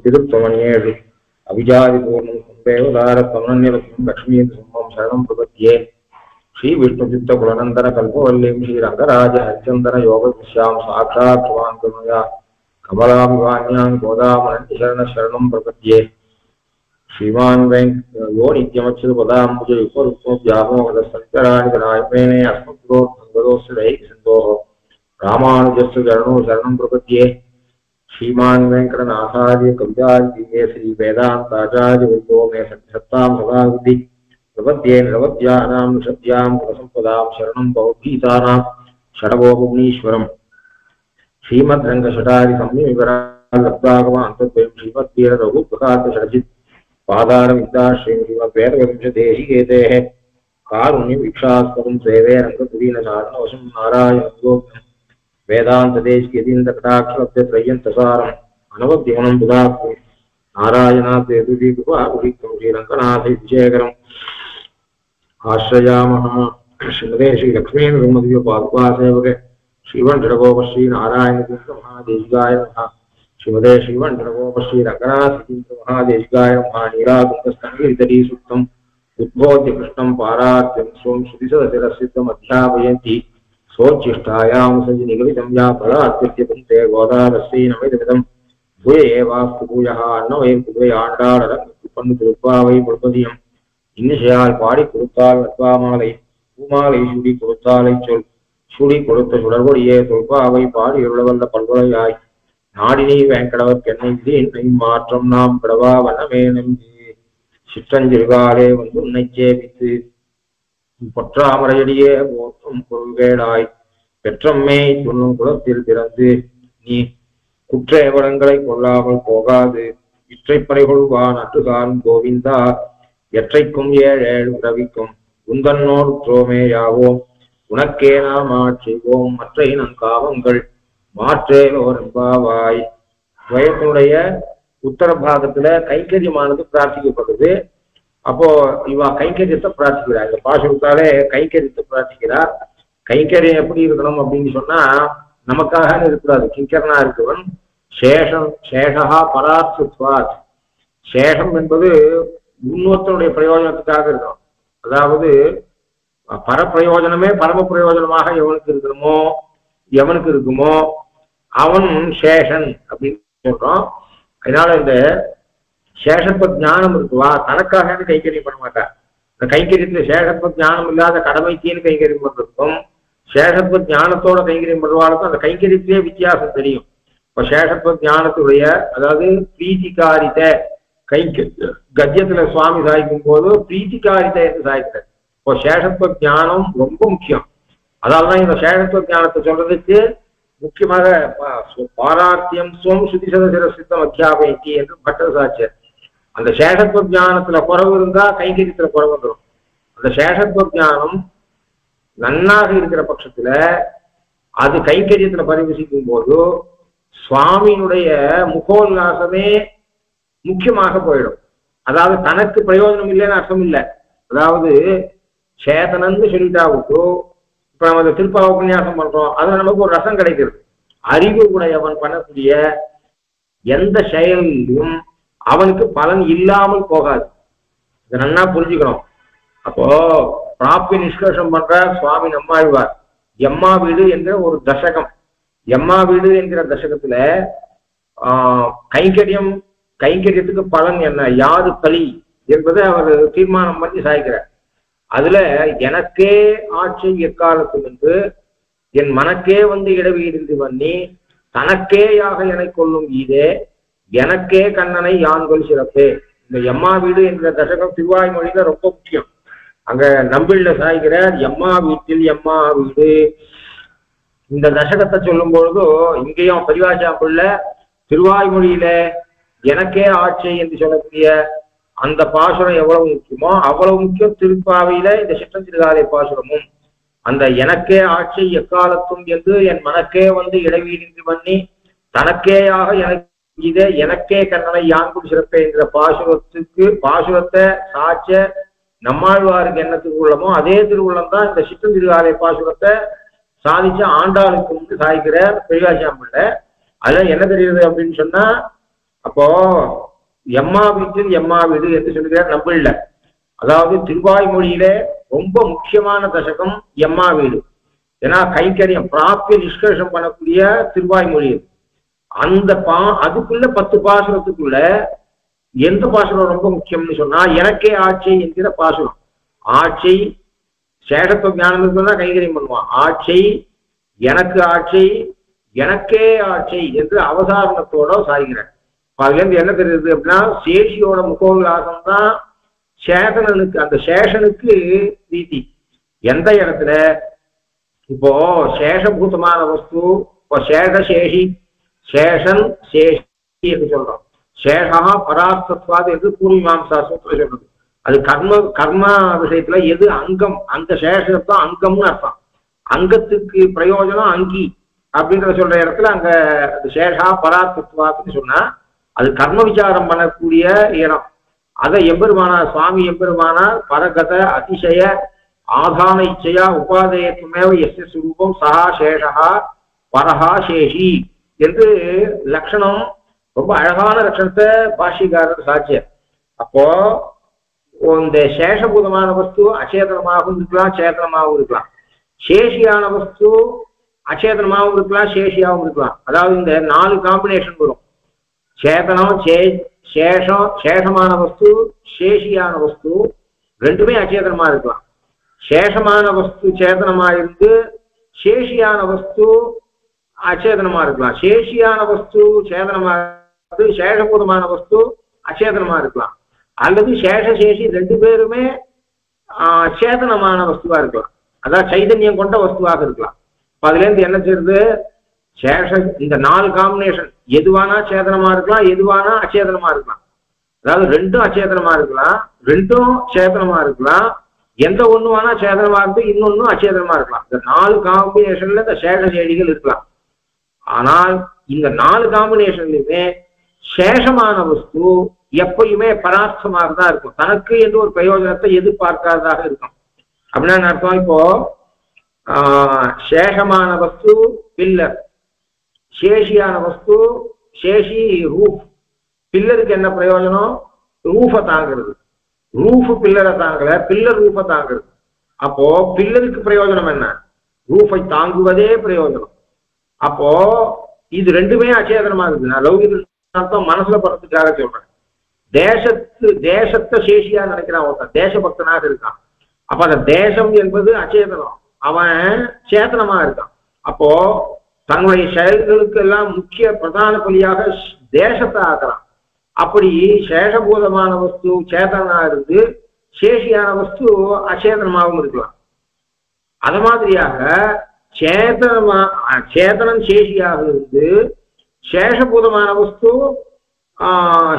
तिरुत्तमणियेषु अभिजादिपूर्णं संवेवदारत्वमनन्यवत्वं लक्ष्मीन्द्रसम्मं शरणं प्रपद्ये श्रीविष्णुचित्तकुलनन्दनकल्पवल्लीं श्रीरङ्गराजहरिचन्दनयोगविश्यां साक्षात् स्वान्तमया कमलाभिवान्यां गोदामनन्यशरणं प्रपद्ये श्रीमान् यो नित्यमच्युतपदाम्बुजयुगरुक्मोद्यामोहदसन्तराणितनायमेने अस्मद्गुरोर्भगवतोऽस्य दैकसिन्धोः रामानुजस्य चरणौ शरणं प्रपद्ये श्रीमान् वेंकटनाथार्य कवितार्य श्री वेदांताचार्य वैद्यो मे सत्तां सदाविधि प्रपद्ये निरवध्यानां निषद्यां कुलसम्पदां शरणं बहुभीतानां शरणगोपमुनीश्वरम् श्रीमद्रङ्गशठारि संयमिवरालब्धागमान्तद्वयं श्रीमद्वीररघुप्रकाशषडजित् पादारविद्याश्रीं श्रीमद्वेदवंशदेशिकेतेः कारुण्यवीक्षास्पदं सेवे रङ्गपुरीनसारणवशं नारायणं वेदांत देश के दिन तकटाक्षरत्यत्रयन्तसारम् अनवद्यमनं बुधात्म नारायणाद्वैतुदी कृपाकुलिकं श्रीरङ्गनाथ विजयकरम् आश्रयामः श्रीमते श्रीलक्ष्मीनृमद्विपादुकासेवके श्रीवण्ढरगोप श्रीनारायणतीर्थमहादेशिकाय नमः श्रीमते श्रीवण्ढरगोप श्रीरङ्गनाथ महादेशिकाय नमः नीराकुन्दस्तनगिरितटी सूक्तम् उद्बोध्य कृष्णं पारार्त्यं स्वं श्रुतिसदशिरसिद्धम् अध्यापयन्ति सोच्चिष्टायां सञ्जनिगलितं या पदात्यप्यपन्ते गोदारस्यै नमिदमिदं भूय एवास्तु भूयः अन्नवयं पुगै आண்டாளரங்கு பண்ணு திருப்பாவை பொழுதியம் இன்னிசையால் பாடி கொடுத்தால் நட்பாமாலை பூமாலை சுடி கொடுத்தாலை சொல் சுடி கொடுத்த சுடர்கொடியே தொல்பாவை பாடி உருளவல்ல பல்வளையாய் நாடினி வேங்கடவர் கென்னை விதி மாற்றம் நாம் கடவா வனமே நம்பி சிற்றஞ்சிறுகாலே வந்து உன்னை சேவித்து பொற்றாமரையடியே போற்றும் பொருள்கேடாய் பெற்றம்மே துண்ணும் குலத்தில் பிறந்து நீ குற்றேவலங்களை கொள்ளாமல் போகாது இற்றைப்பறை கொள்வான் அற்றுகான் கோவிந்தா எற்றைக்கும் ஏழேழு ரவிக்கும் உந்தன்னோர் துரோமேயாவோம் உனக்கே நாம் ஆட்சிவோம் மற்றை நம் காவங்கள் மாற்றேலோர் என்பாவாய் துவயத்தினுடைய உத்தர பாகத்துல கைங்கரியமானது பிரார்த்திக்கப்படுது. அப்போ இவா கைங்கரியத்தை பிரார்த்திக்கிறார். இந்த பாசுரத்தாலே கைங்கரியத்தை பிரார்த்திக்கிறார். கைங்கரியம் எப்படி இருக்கணும் அப்படின்னு சொன்னா நமக்காக இருக்கக்கூடாது. கிங்கரனா இருக்கவன் சேஷம் சேஷா பரார்த்தத்வாத். சேஷம் என்பது இன்னொருத்தனுடைய பிரயோஜனத்துக்காக இருக்கணும். அதாவது பரப்பிரயோஜனமே பரம பிரயோஜனமாக எவனுக்கு இருக்குமோ அவன் சேஷன் அப்படின்னு சொல்றோம். அதனால இந்த சேஷத்துவ ஞானம் இருக்குவா தனக்காக கைங்கரியம் பண்ண மாட்டார். இந்த கைங்கரியத்துல சேஷத்துவ ஞானம் இல்லாத கடமைக்கேன்னு கைங்கரியம் பண்றதுக்கும் சேஷத்துவ ஞானத்தோட கைங்கரியம் பண்றவாளுக்கும் அந்த கைங்கரியத்திலே வித்தியாசம் தெரியும். இப்ப சேஷத்துவ ஞானத்துடைய அதாவது பிரீத்திகாரித கத்தியத்துல சுவாமி சாய்க்கும் போது பிரீத்திகாரித என்று சாய்க்கிறார். இப்போ சேஷத்துவ ஞானம் ரொம்ப முக்கியம். அதால்தான் இந்த சேஷத்துவ ஞானத்தை சொல்றதுக்கு முக்கியமாக பாரார்த்தியம் ஸ்வம் சுதிசதசிர சித்தம் அத்தியாபயத்தி என்று பட்டர் சாட்சியர். அந்த சேஷத்துவ ஞானத்துல குறவு இருந்தா கைங்கரியத்துல குறவு வந்துடும். அந்த சேஷத்துவ ஞானம் நன்னாக இருக்கிற பட்சத்துல அது கைங்கரியத்துல பரிவசிக்கும் போது சுவாமியினுடைய முகோல்லாசமே முக்கியமாக போயிடும். அதாவது தனக்கு பிரயோஜனம் இல்லைன்னு அர்த்தம் இல்லை. அதாவது சேதனன்னு சொல்லிட்டாவுக்கு இப்ப நம்ம திருப்பாவ உபன்யாசம் பண்றோம், அதுல நமக்கு ஒரு ரசம் கிடைக்கிறது. அறிவு உடையவன் பண்ணக்கூடிய எந்த செயலிலும் அவனுக்கு பலன் இல்லாமல் போகாது. இதை நன்னா புரிஞ்சுக்கணும். அப்போ பிராப்தி நிஷ்கர்ஷம் பண்ற சுவாமி நம்மாழ்வார் எம்மா வீடு என்கிற ஒரு தசகம். எம்மா வீடு என்கிற தசகத்துல கைங்கரியத்துக்கு பலன் என்ன, யாது பலி என்பதை அவர் தீர்மானம் பண்ணி சாய்க்கிறார். அதுல எனக்கே ஆட்சி எக்காலத்தும் என்று என் மனக்கே வந்து இடவீடு பண்ணி தனக்கேயாக என கொள்ளும் ஈதே எனக்கே கண்ணனை யான்கொள் சிறப்பே. இந்த எம்மா வீடு என்கிற தசகம் திருவாய்மொழியில ரொம்ப முக்கியம். அங்க நம்பிள்ள சாய்கிறார் எம்மா வீட்டில் எம்மா வீடு. இந்த தசகத்தை சொல்லும் பொழுது இங்கேயும் பரிவாசாம்புள்ள திருவாய்மொழியில எனக்கே ஆட்சி என்று சொல்லக்கூடிய அந்த பாசுரம் எவ்வளவு முக்கியமோ அவ்வளவு முக்கியம் திருப்பாவையில இந்த சிற்றஞ்சிறுகாலை பாசுரமும். அந்த எனக்கே ஆட்சி எக்காலத்தும் என்று என் மனக்கே வந்து இடைவீடு பண்ணி தனக்கேயாக எனக்கு இதே எனக்கே கண்ணனை யான்குள் சிறப்பே என்கிற பாசுரத்தை சாட்ச நம்மாழ்வாருக்கு என்ன திருவுள்ளமோ அதே திருவுள்ளம் தான் இந்த சிற்றஞ்சிறுகாலை பாசுரத்தை சாதிச்ச ஆண்டாளுக்கு சாய்க்கிறார் பெரியாசாம்பிள்ள. அதுல என்ன தெரியுது அப்படின்னு சொன்னா, அப்போ எம்மா வீட்டில் எம்மா வீடு என்று சொல்லுகிறார் நம்பிள்ள. அதாவது திருவாய்மொழியிலே ரொம்ப முக்கியமான தசகம் எம்மா வீடு. ஏன்னா கைங்கரியம் பிராப்திய நிஷ்கர்ஷம் பண்ணக்கூடிய திருவாய்மொழி. அந்த அதுக்குள்ள 10 பாசுரத்துக்குள்ள எந்த பாசுரம் ரொம்ப முக்கியம்னு சொன்னா, எனக்கே ஆட்சி என்கிற பாசுரம். ஆட்சி சேஷத்துவ ஞானம் இருக்குன்னா கைங்கரியம் பண்ணுவான். ஆட்சி, எனக்கு ஆட்சி, எனக்கே ஆட்சி என்று அவதாரணத்தோட சாய்கிறார். அதுல இருந்து என்ன தெரியுது அப்படின்னா, சேஷியோட முகோவிலாசம் தான் சேதனனுக்கு, அந்த சேஷனுக்கு நீதி. எந்த இடத்துல இப்போ சேஷபூதமான வஸ்து, இப்போ சேஷி, சேஷன் சேஷி என்று சொல்றோம். சேஷா பராஸ்தத்வாது என்று பூர்வீமாம்சா சூத்திரம் சொல்றது. அது கர்ம விஷயத்துல எது அங்கம், அந்த சேஷத்தான் அங்கம்னு அர்த்தம். அங்கத்துக்கு பிரயோஜனம் அங்கி அப்படின்ற சொல்ற இடத்துல அங்க சேஷா பராஸ்தத்வாதுன்னு சொன்னா அது கர்ம விசாரம் பண்ணக்கூடிய இடம். அதை எம்பெருமானார் சுவாமி எம்பெருமானார் பரகத அதிசய ஆதான இச்சையா உபாதேயத்துமேவ எஸ்ய சுரூபம் சஹா சேஷா பரஹா சேஷி என்று லட்சணம், ரொம்ப அழகான லட்சணத்தை பாஷிகாரர் சாட்சியர். அப்போ இந்த சேஷபூதமான வஸ்து அச்சேதனமாகவும் இருக்கலாம், சேதனமாகவும் இருக்கலாம். சேஷியான வஸ்து அச்சேதனமாகவும் இருக்கலாம், சேஷியாகவும் இருக்கலாம். அதாவது இந்த 4 காம்பினேஷன் வரும். சேதனம், சேஷம், சேஷமான வஸ்து, சேஷியான வஸ்து ரெண்டுமே அச்சேதனமா இருக்கலாம். சேஷமான வஸ்து சேதனமா இருந்து சேஷியான வஸ்து அச்சேதனமா இருக்கலாம். சேஷியான வஸ்து சேதனமா இருந்து சேஷபூதமான வஸ்து அச்சேதனமா இருக்கலாம். அல்லது சேஷசேஷி 2 பேருமே சேதனமான வஸ்துவா இருக்கலாம். அதாவது சைதன்யம் கொண்ட வஸ்துவாக இருக்கலாம். அதுல இருந்து என்ன செய்யுது, இந்த 4 காம்பினேஷன் எதுவானா சேதனமா இருக்கலாம், எதுவானா அச்சேதனமா இருக்கலாம். அதாவது 2ம் அச்சேதனமா இருக்கலாம், 2ம் சேதனமா இருக்கலாம். எந்த ஒண்ணுவானா சேதனமா இருந்து இன்னொன்னும் அச்சேதனமா இருக்கலாம். இந்த 4 காம்பினேஷன்ல இந்த சேஷ சேடிகள் இருக்கலாம். ஆனால் இந்த 4 காம்பினேஷன்லயுமே சேஷமான வஸ்து எப்பயுமே பரார்த்தமாக தான் இருக்கும். தனக்கு என்று ஒரு பிரயோஜனத்தை எதிர்பார்க்காததாக இருக்கும். அப்படின்னா அர்த்தம், இப்போ சேஷமான வஸ்து பில்லர், சேஷியான வஸ்து சேஷி ரூஃப். பில்லருக்கு என்ன பிரயோஜனம், ரூஃபை தாங்கிறது. ரூஃப் பில்லரை தாங்கல, பில்லர் ரூஃபை தாங்கிறது. அப்போ பில்லருக்கு பிரயோஜனம் என்ன, ரூஃபை தாங்குவதே பிரயோஜனம். அப்போ இது 2மே அச்சேதனமா இருக்குது. நான் லௌகிக அர்த்தம் மனசுல படுறதுக்காக சொல்றேன். தேசத்தை சேஷியா நினைக்கிறான் ஒருத்தன், தேசபக்தனாக இருக்கான். அப்ப அந்த தேசம் என்பது அச்சேதனம், அவன் சேதனமா இருக்கான். அப்போ தன்னுடைய செயல்களுக்கு எல்லாம் முக்கிய பிரதான பலியாக தேசத்தை ஆக்குறான். அப்படி சேஷபூதமான வஸ்து சேதனா இருந்து சேஷியான வஸ்து அச்சேதனமாகவும் இருக்கலாம். அது மாதிரியாக சேதனம் சேஷியாக இருந்து சேஷபூதமான வஸ்து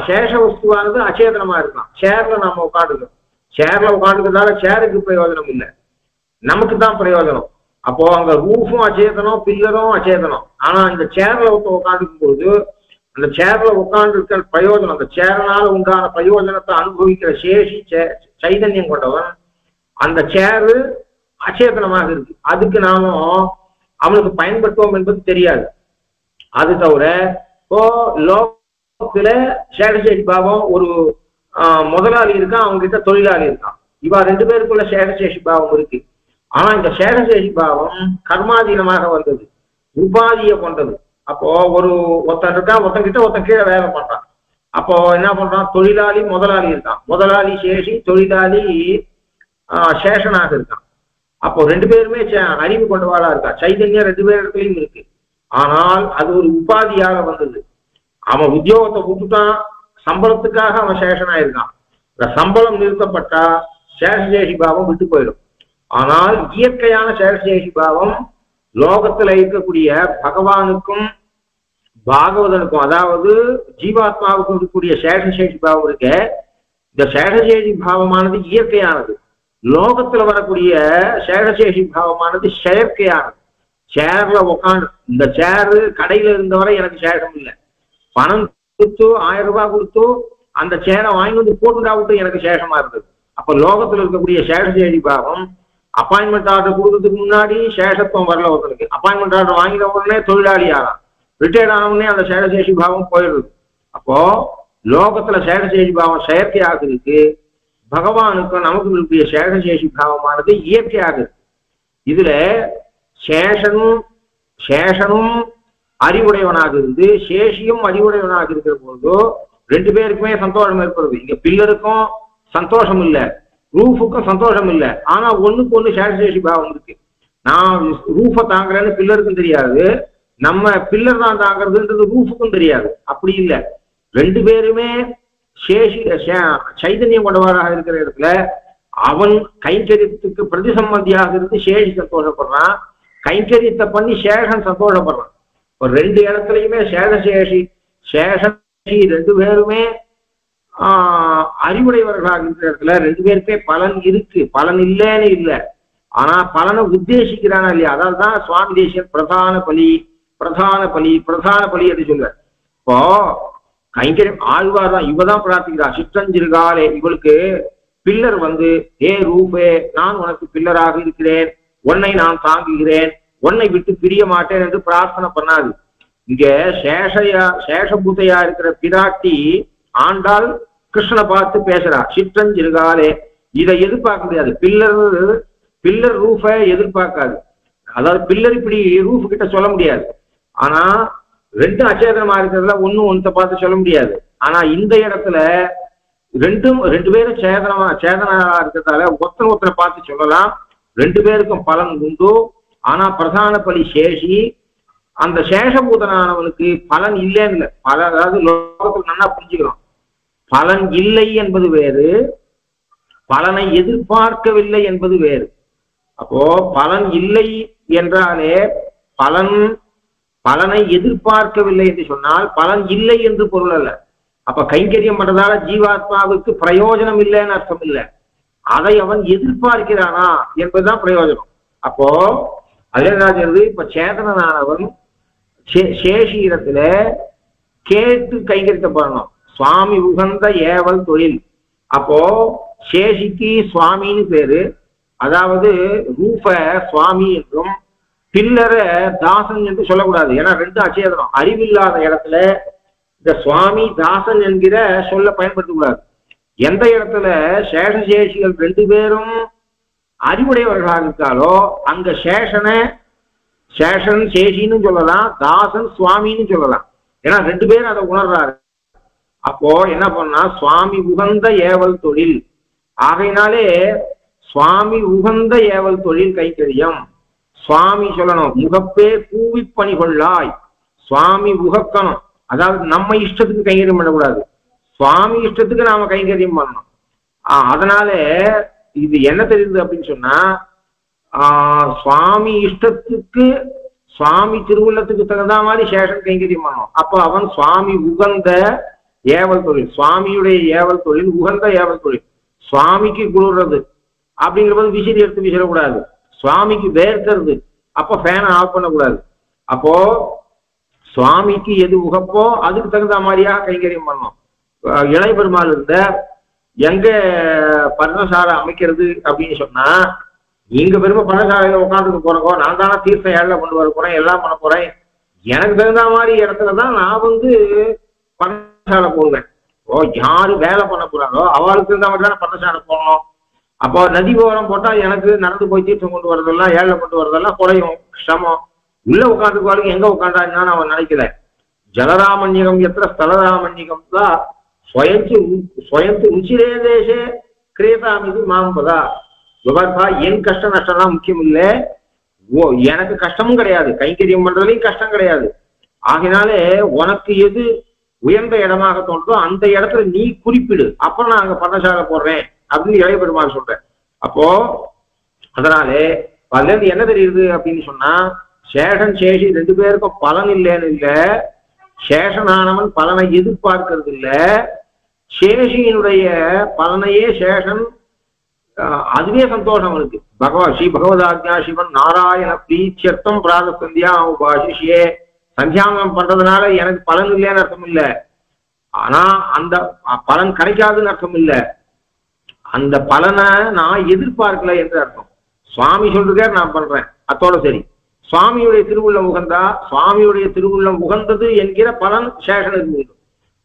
சேஷ வஸ்துவானது அச்சேதனமா இருக்கலாம். சேர்ல நம்ம உட்காந்துக்கிறோம், சேர்ல உட்காந்துக்கிறதால சேருக்கு பிரயோஜனம் இல்லை, நமக்கு தான் பிரயோஜனம். அப்போ அங்க ரூஃபும் அச்சேதனம், பில்லரும் அச்சேதனம். ஆனா இந்த சேர்ல உட்காந்துக்கும் போது அந்த சேர்ல உட்கார்ந்து இருக்கிற பிரயோஜனம், அந்த சேரனால உண்டான பிரயோஜனத்தை அனுபவிக்கிற சேஷி சைதன்யம் கொண்டவன், அந்த சேரு அச்சேதனமாக இருக்கு. அதுக்கு நாமும் அவனுக்கு பயன்படுத்துவோம் என்பது தெரியாது. அது தவிர இப்போ லோகத்துல சேஷசேஷி பாவம், ஒரு முதலாளி இருக்கான், அவங்க கிட்ட தொழிலாளி இருக்கான். இவா 2 பேருக்குள்ள சேஷசேஷி பாவம் இருக்கு. ஆனா இந்த சேஷசேஷி பாவம் கர்மாதீனமாக வந்தது, உபாதியை கொண்டது. அப்போ ஒருத்தன் இருக்கான், ஒருத்தன் ஒருத்தன் கீழே வேலை பண்றான். அப்போ என்ன பண்றான், தொழிலாளி முதலாளி இருக்கான், முதலாளி சேஷி, தொழிலாளி சேஷனாக இருக்கான். அப்போ 2 பேருமே அறிவு கொண்டவாளா இருக்கா, சைதன்யம் 2 பேரிடத்துலயும் இருக்கு. ஆனால் அது ஒரு உபாதியாக வந்தது. அவன் உத்தியோகத்தை விட்டுட்டான், சம்பளத்துக்காக அவன் சேஷனா இருக்கான். இந்த சம்பளம் நிறுத்தப்பட்டா சேஷசேஷி பாவம் விட்டு போயிடும். ஆனால் இயற்கையான சேஷசேஷி பாவம் லோகத்துல இருக்கக்கூடிய பகவானுக்கும் பாகவதனுக்கும், அதாவது ஜீவாத்மாவுக்கும் இருக்கக்கூடிய சேஷசேஷி பாவம் இருக்க, இந்த சேஷசேஷி பாவமானது இயற்கையானது. லோகத்துல வரக்கூடிய சேஷசேஷி பாவமானது செயற்கையானது. சேர்ல உட்காந்து, இந்த சேரு கடையில இருந்தவரை எனக்கு சேஷம் இல்லை, பணம் கொடுத்து 1000 ரூபாய் கொடுத்து அந்த சேரை வாங்கி வந்து போட்டுட்டாவிட்டு எனக்கு சேஷமா இருந்தது. அப்ப லோகத்துல இருக்கக்கூடிய சேஷசேஷி பாவம் அப்பாயின்மெண்ட் ஆர்டர் கொடுக்கறதுக்கு முன்னாடி சேஷத்துவம் வரல ஒருத்தனுக்கு, அப்பாயின்மெண்ட் ஆர்டர் வாங்கின உடனே தொழிலாளி ஆகலாம். ரிட்டையர்ட் ஆனவுடனே அந்த சேஷசேஷி பாவம் போயிடுது. அப்போ லோகத்துல சேஷசேஷி பாவம் செயற்கையாக இருக்கு, பகவானுக்கும் நமக்கு இருக்கக்கூடிய சேஷசேஷி பாவமானது இயற்கையாக இருக்கு. இதுல சேஷனும் அறிவுடையவனாக இருந்து சேஷியும் அறிவுடையவனாக இருக்கிற பொழுது ரெண்டு பேருக்குமே சந்தோஷம் ஏற்படுது. இங்க பில்லருக்கும் சந்தோஷம் இல்லை, ரூஃபுக்கும் சந்தோஷம் இல்லை. ஆனா ஒண்ணுக்கு ஒண்ணு சேஷசேஷி பாவம் இருக்கு. நான் ரூஃபை தாங்குறேன்னு பில்லருக்கும் தெரியாது, நம்ம பில்லர் தான் தாங்கிறதுன்றது ரூஃபுக்கும் தெரியாது. அப்படி இல்லை, ரெண்டு பேருமே சைதன்யம் கொண்டவராக இருக்கிற இடத்துல அவன் கைங்கரியத்துக்கு பிரதிசம்பந்தியாக இருந்து சேஷி சந்தோஷப்படுறான், கைங்கரியத்தை பண்ணி சேஷன் சந்தோஷப்படுறான். இப்போ ரெண்டு இடத்துலையுமே சேஷி ரெண்டு பேருமே அறிவுடையவர்களாக இருக்கிற இடத்துல ரெண்டு பேருக்குமே பலன் இருக்கு, பலன் இல்லைன்னு இல்லை. ஆனா பலனை உத்தேசிக்கிறானா இல்லையா? அதாவது தான் சுவாமி தேசியன் பிரதான பலி என்று சொல்லுவார். இப்போ கைங்கரியம் ஆழ்வார் தான் இவதான் பிரார்த்திக்கிறா, சிற்றஞ்சிறுகாலே இவளுக்கு பில்லர் வந்து ஏ ரூபே நான் உனக்கு பில்லராக இருக்கிறேன், உன்னை நான் தாங்குகிறேன், உன்னை விட்டு பிரிய மாட்டேன் என்று பிரார்த்தனை பண்ணாது. இங்க சேஷபூதையா இருக்கிற பிராட்டி ஆண்டாள் கிருஷ்ணனை பார்த்து பேசுறா, சிற்றஞ்சிறுகாலே. இதை எதிர்பார்க்க முடியாது, பில்லர் ரூஃபை எதிர்பார்க்காது. அதாவது பில்லர் இப்படி ரூஃப் கிட்ட சொல்ல முடியாது. ஆனா ரெண்டு அச்சேதனமா இருக்கிறதுல ஒண்ணு பார்த்து சொல்ல முடியாது. ஆனா இந்த இடத்துல ரெண்டு பேரும் சேதனமா இருக்கிறதால ஒருத்தனை பார்த்து சொல்லலாம், ரெண்டு பேருக்கும் பலன் உண்டு. ஆனா பிரதான பலி சேஷி, அந்த சேஷபூதனானவனுக்கு பலன் இல்லைன்னு பல, அதாவது லோகத்தில் நல்லா புரிஞ்சுக்கிறோம், பலன் இல்லை என்பது வேறு, பலனை எதிர்பார்க்கவில்லை என்பது வேறு. அப்போ பலன் இல்லை என்றாலே பலனை எதிர்பார்க்கவில்லை என்று சொன்னால் பலன் இல்லை என்று பொருள் அல்ல. அப்ப கைங்கரியம் பண்றதால ஜீவாத்மாவுக்கு பிரயோஜனம் இல்லைன்னு அர்த்தம் இல்லை, அதை அவன் எதிர்பார்க்கிறானா என்பதுதான் பிரயோஜனம். அப்போ அதே என்ன, இப்ப சேதனானவன் சேஷீரத்துல கேட்டு கைங்கரித்த பண்ணணும், சுவாமி உகந்த ஏவல் தொழில். அப்போ சேஷிக்கு சுவாமின்னு பேரு, அதாவது ரூப சுவாமி என்றும் பில்லர தாசன் என்று சொல்லக்கூடாது. ஏன்னா ரெண்டு அச்சேதனம். அறிவில்லாத இடத்துல இந்த சுவாமி தாசன் என்கிற சொல்ல பயன்படுத்தக்கூடாது. எந்த இடத்துல சேஷசேஷிகள் ரெண்டு பேரும் அறிவுடையவர்களாக இருக்காலோ அங்க சேஷன் சேஷின்னு சொல்லலாம், தாசன் சுவாமின்னு சொல்லலாம். ஏன்னா ரெண்டு பேரும் அதை உணர்றாரு. அப்போ என்ன பண்ணா சுவாமி உகந்த ஏவல் தொழில். ஆகையினாலே சுவாமி உகந்த ஏவல் தொழில் கைங்கரியம். சுவாமி சொல்லணும், முகப்பே கூவி பணி கொள்ளாய். சுவாமி உகக்கணும், அதாவது நம்ம இஷ்டத்துக்கு கைங்கரியம் பண்ணக்கூடாது, சுவாமி இஷ்டத்துக்கு நாம கைங்கரியம் பண்ணணும். அதனால இது என்ன தெரியுது அப்படின்னு சொன்னா, சுவாமி இஷ்டத்துக்கு சுவாமி திருவுள்ளத்துக்கு தகுந்த மாதிரி சேஷன் கைங்கரியம் பண்ணணும். அப்போ அவன் சுவாமி உகந்த ஏவல் தொழில், சுவாமியுடைய ஏவல் தொழில் உகந்த ஏவல் தொழில். சுவாமிக்கு குளிர்றது அப்படிங்கிறபோது விசிறி எடுத்து விசிறக்கூடாது, சுவாமிக்கு வேர்க்கிறது அப்போ ஃபேனை ஆஃப் பண்ணக்கூடாது. அப்போ சுவாமிக்கு எது உகப்போ அதுக்கு தகுந்த மாதிரியா கைங்கரியம் பண்ணணும். இளைய பெருமாள் இருந்த எங்க பர்ணசாலை அமைக்கிறது அப்படின்னு சொன்னா, நீங்க பெருமை பர்ணசாலையில உட்காந்துட்டு போறக்கோ, நான் தானே தீர்த்தம் ஏழை கொண்டு வர போறேன், எல்லாம் பண்ண போறேன், எனக்கு தகுந்த மாதிரி இடத்துலதான் நான் பர்ணசாலை போடுவேன். ஓ யாரு வேலை பண்ண போறாங்களோ அவளுக்கு தகுந்த மாதிரி தானே பர்ணசாலை போடணும். அப்போ நதி ஓரம் போட்டா எனக்கு நடந்து போய் தீர்த்தம் கொண்டு வரதெல்லாம் ஏழை கொண்டு வரதெல்லாம் குறையும், சிரமம். உள்ள உட்காந்துக்குவாருக்கு எங்க உட்காண்டான்னு அவன் நினைக்கல. ஜலராமன்யகம் எத்திர ஸ்தலராமன்யகம் தான் ஸ்வயந்து ருச்சிரே தேசே கிரேதாமிது மாம்பதா. என் கஷ்ட நஷ்டம்லாம் முக்கியம் இல்லை, எனக்கு கஷ்டமும் கிடையாது, கைங்கரியம் பண்றதுலையும் கஷ்டம் கிடையாது. ஆகினாலே உனக்கு எது உயர்ந்த இடமாக தோன்றதோ அந்த இடத்துல நீ குறிப்பிடு, அப்புறம் நான் அங்க பர்ணசாலை போடுறேன் அப்படின்னு இளைய பெருமாள் சொல்றேன். அப்போ அதனாலே அதுல இருந்து என்ன தெரியுது அப்படின்னு சொன்னா, சேஷன் சேஷி ரெண்டு பேருக்கும் பலன் இல்லைன்னு இல்லை, சேஷனானவன் பலனை எதிர்பார்க்கறது இல்லை, சேஷியினுடைய பலனையே சேஷன் அதுவே சந்தோஷம் அவனுக்கு. ஸ்ரீ பகவதாஜ்ஞா சிவன் நாராயண பிரீச்சர்த்தம் பிராத சந்தியா உபாசிஷே. சந்தியாங்கம் பண்றதுனால எனக்கு பலன் இல்லைன்னு அர்த்தம் இல்லை, ஆனா அந்த பலன் கிடைக்காதுன்னு அர்த்தம் இல்லை, அந்த பலனை நான் எதிர்பார்க்கல என்று அர்த்தம். சுவாமி சொல்றாரு நான் பண்றேன், அத்தோட சரி. சுவாமியுடைய திருவுள்ளம் உகந்தா சுவாமியுடைய திருவுள்ளம் உகந்தது என்கிற பலன் சேஷனுக்கு உண்டு.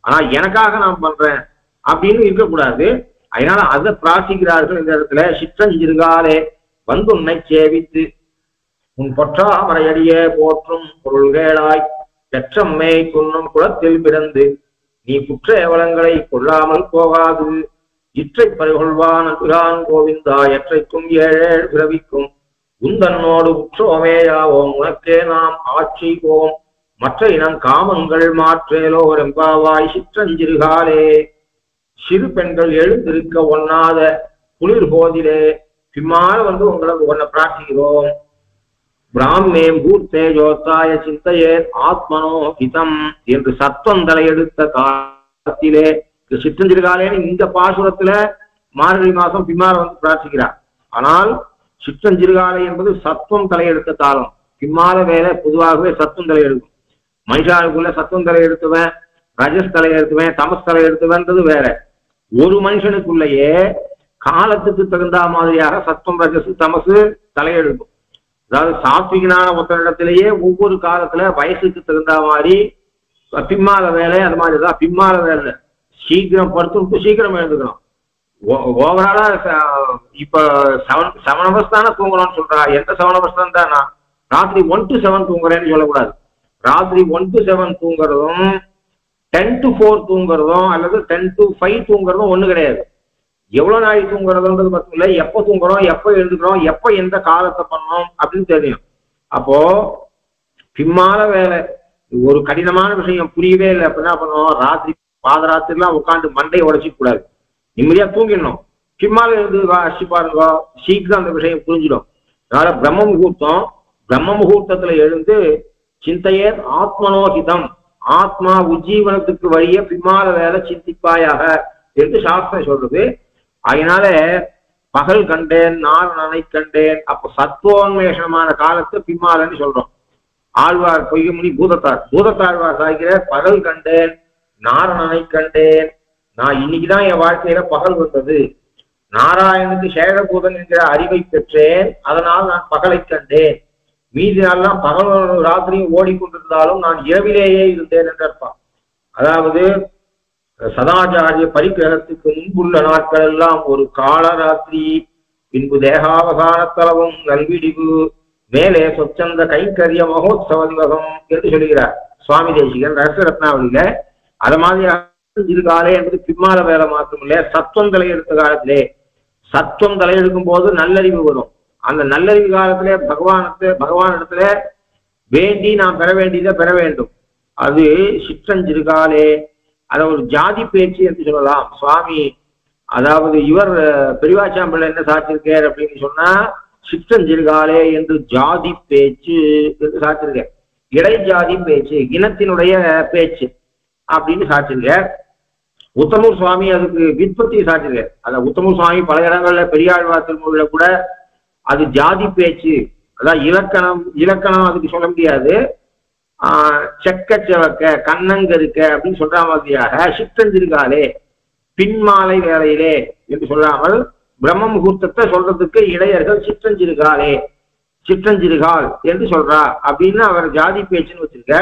ஆனா எனக்காக நான் பண்றேன் அப்படின்னு இருக்கக்கூடாது. அதனால அதை பிரார்த்திக்கிறார்கள் இந்த இடத்துல. சிற்றஞ்சிறுகாலே வந்து உன்னை சேவித்து உன் பொற்றாமரையடியே போற்றும் பொருள்களாய் பெற்றம்மை குன்னும் குளத்தில் பிறந்து நீ குற்ற ஏவலங்களை கொள்ளாமல் போகாது. இற்றை பறிகொள்வான் அன்றுகான் கோவிந்தா எற்றைக்கும் ஏழேழு பிறவிக்கும் உந்தன்னோடு உற்றோமேயாவோம் உனக்கே நாம் ஆட்சிவோம் மற்ற இனம் காமங்கள் மாற்றேலோ ரெம்பாவாய் சிற்றஞ்சிறுகாலே. சிறு பெண்கள் எழுந்திருக்க ஒண்ணாத குளிர் போதிலே பிம்மால வந்து உன்னை பிரார்த்திக்கிறோம். பிராமே பூர்த்தே ஜோத்தாய சிந்தையே ஆத்மனோ ஹிதம் என்று சத்வம் தலையெடுத்த காலத்திலே சிற்றஞ்சிறுகாலேன்னு இந்த பாசுரத்துல மார்கழி மாசம் பிம்மால வந்து பிரார்த்திக்கிறார். ஆனால் சிற்றஞ்சிறுகாலை என்பது சத்துவம் தலையெடுத்த காலம். பிம்மால வேலை பொதுவாகவே சத்துவம் தலையெடுக்கும். மனுஷாளுக்குள்ள சத்துவம் தலையெடுத்துவன், ரஜஸ் தலையெடுத்துவன், தமஸ் தலையெடுத்துவன்றது வேற. ஒரு மனுஷனுக்குள்ளேயே காலத்துக்கு தகுந்த மாதிரியாக சத்துவம் ரஜசு தமசு தலையெடுக்கும். அதாவது சாத்விகனான ஒருத்தரிடத்திலேயே ஒவ்வொரு காலத்துல வயசுக்கு தகுந்த மாதிரி பிம்மால வேலை அது மாதிரிதான். பிம்மால வேலை சீக்கிரம் படுத்து சீக்கிரம் எழுந்துக்கணும். ஓவராலா இப்ப 7 hours தானே தூங்குறோம்னு சொல்றா. எந்த 7 hours தான் ராத்திரி 1 to 7 தூங்குறேன்னு சொல்லக்கூடாது. ராத்திரி 1 to 7 தூங்குறதும் 10 to 4 தூங்குறதும் அல்லது 10 to 5 தூங்குறதும் ஒண்ணு கிடையாது. எவ்வளவு நாள் தூங்குறதுன்றது மட்டும் இல்லை, எப்ப தூங்குறோம், எப்ப எழுதுக்கிறோம், எப்ப எந்த காலத்தை பண்ணோம் அப்படின்னு தெரியும். அப்போ பிம்மால வேலை ஒரு கடினமான விஷயம் புரியவே இல்லை. அப்ப என்ன பண்ணுவோம், ராத்திரி பாதராத்திரிலாம் உட்காந்து மண்டையை உடைச்சிக்க கூடாது, நிம்மதியா தூங்கிடணும். பிம்மால எழுந்து வாசி பாருங்க, சீக்கிரம் அந்த விஷயம் புரிஞ்சிடும். அதனால பிரம்ம முகூர்த்தத்துல எழுந்து சிந்தையே ஆத்மனோஹிதம் ஆத்மா உஜ்ஜீவனத்துக்கு வழிய பிம்மால வேலை சிந்திப்பாயாக என்று சாஸ்திரம் சொல்றது. அதனால பகல் கண்டேன் நாரணனை கண்டேன். அப்போ சத்துவோன்மேஷமான காலத்தை பிம்மாலன்னு சொல்றோம். ஆழ்வார் பொய்யமுனி பூதத்தாழ்வார் சாய்கிற பகல் கண்டேன் நாரணனை கண்டேன். நான் இன்னைக்குதான் என் வாழ்க்கையில பகல் வந்தது. நாராயணனுக்கு சேஷபூதன் என்கிற அறிவை பெற்றேன், அதனால் நான் பகலை கண்டேன். மீதி நாள்லாம் பகல் ராத்திரியும் ஓடிக்கொண்டிருந்தாலும் நான் இரவிலேயே இருந்தேன் என்று அர்த்தம். அதாவது சதாச்சாரிய பரிகிரகத்துக்கு முன்புள்ள நாட்கள் எல்லாம் ஒரு காலராத்திரி, பின்பு தேகாவசானத்தளவும் நல்விடிவு, மேலே சொச்சந்த கைங்கரிய மகோத்சவ திவகம் என்று சொல்லுகிறார் சுவாமி தேசிகன் ரகசிய ரத்னாவளியில. அது மாதிரி இருகாலே என்பது பிம்மால வேலை மாத்திரமில்லை, சத்துவம் தலையெடுத்த காலத்திலே. சத்துவம் தலையெடுக்கும் போது நல்லறிவு வரும். அந்த நல்லறிவு காலத்திலே பகவானிடத்துல வேண்டி நாம் பெற வேண்டியதை பெற வேண்டும். அது சிற்றஞ்சிறுகாலே. அதை ஒரு ஜாதி பேச்சு என்று சொல்லலாம். சுவாமி அதாவது இவர் பெரியவாச்சாம்பிள்ளை என்ன சாச்சிருக்கார் அப்படின்னு சொன்னா, சிற்றஞ்சிறுகாலே என்று ஜாதி பேச்சு என்று சாச்சிருக்க. இடை ஜாதி பேச்சு, இனத்தினுடைய பேச்சு அப்படின்னு சாச்சிருக்க. உத்தமூர் சுவாமி அதுக்கு விற்பத்தி சாச்சிருக்க. அந்த உத்தமூர் சுவாமி பல இடங்கள்ல பெரியாழ்வார் திருமொழியில கூட அது ஜாதி பேச்சு, அதான் இலக்கணம் அதுக்கு சொல்ல முடியாது. செக்க செவக்க கண்ணங்கருக்க அப்படின்னு சொல்ற மாதிரியாக சிற்றஞ்சிறுகாலே பின்மாலை வேலையிலே என்று சொல்லாமல் பிரம்ம முகூர்த்தத்தை சொல்றதுக்கு இடையர்கள் சிற்றஞ்சிறுகாலே சிற்றஞ்சிறுகால் என்று சொல்றா அப்படின்னு அவர் ஜாதி பேச்சுன்னு வச்சிருக்க.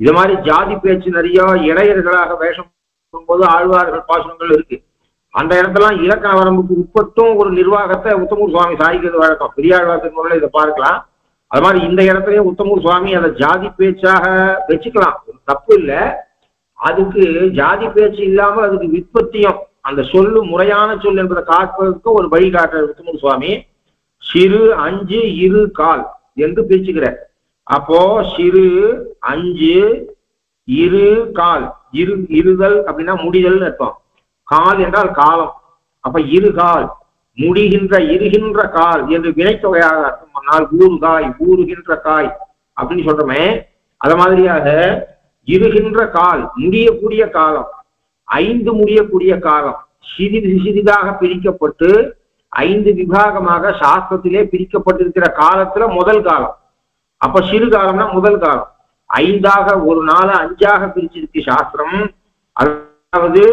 இது மாதிரி ஜாதி பேச்சு நிறைய இடையர்களாக வேஷம் போது ஆழ்வார்கள் பாசனங்கள் இருக்கு. அந்த இடத்தெல்லாம் இலக்கண வரம்புக்கு உட்பட்டும் ஒரு நிர்வாகத்தை உத்தமூர் சுவாமி சாய்க்கிறது வழக்கம். பெரியாழ்வார் திருமொழியில இதை பார்க்கலாம். அது மாதிரி இந்த இடத்துலயும் உத்தமூர் சுவாமி அதை ஜாதி பேச்சாக வச்சுக்கலாம், தப்பு இல்லை. அதுக்கு ஜாதி பேச்சு இல்லாமல் அதுக்கு விற்பத்தியும் அந்த சொல்லு முறையான சொல் என்பதை காட்டுவதற்கு ஒரு வழிகாட்டுற உத்தமூர் சுவாமி சிறு அஞ்சு இரு கால் என்று பிரிச்சுக்கிற. அப்போ சிறு அஞ்சு இரு கால், இருதல் அப்படின்னா முடிதல் அர்த்தம். கால் என்றால் காலம். அப்ப இருகால் இருகின்ற கால் என்று வினைத்தொகையாக அர்த்தம் பண்ணால் ஊறுகாய் ஊறுகின்ற காய் அப்படின்னு சொல்றோமே. அது மாதிரியாக இருகின்ற கால் முடியக்கூடிய காலம், 5 முடியக்கூடிய காலம் சிறிதாக பிரிக்கப்பட்டு 5 விபாகமாக சாஸ்திரத்திலே பிரிக்கப்பட்டிருக்கிற காலத்துல முதல் காலம். அப்ப சிறு காலம்னா முதல் காலம். 5ஆக ஒரு நாளை 5ஆக பிரிச்சிருக்கு சாஸ்திரம். அதாவது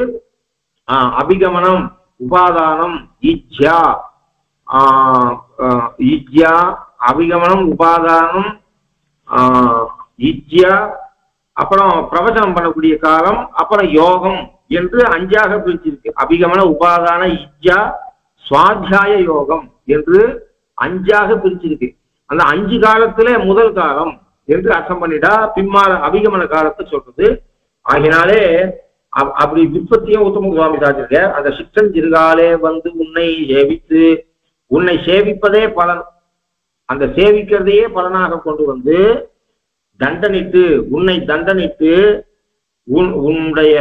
அபிகமனம் உபாதானம் இஜ்யா அபிகமனம் உபாதானம் இஜ்யா, அப்புறம் பிரவச்சனம் பண்ணக்கூடிய காலம், அப்புறம் யோகம் என்று 5ஆக பிரிச்சிருக்கு. அபிகமன, உபாதான, இஜ்யா, சுவாத்தியாய யோகம் என்று 5ஆக பிரிச்சிருக்கு. அந்த 5 காலத்துல முதல் காலம் என்று அர்த்தம் பண்ணிட்டா பின்மாற அபிகமன காலத்தை சொல்றது. ஆகினாலே அப்படி விற்பத்தியும் உத்தம சுவாமி சாச்சிருக்க. அந்த சிற்றன் சிறுகாலே வந்து உன்னை சேவித்து, உன்னை சேவிப்பதே பலன், அந்த சேவிக்கிறதையே பலனாக கொண்டு வந்து தண்டனிட்டு, உன்னை தண்டனிட்டு உன்னுடைய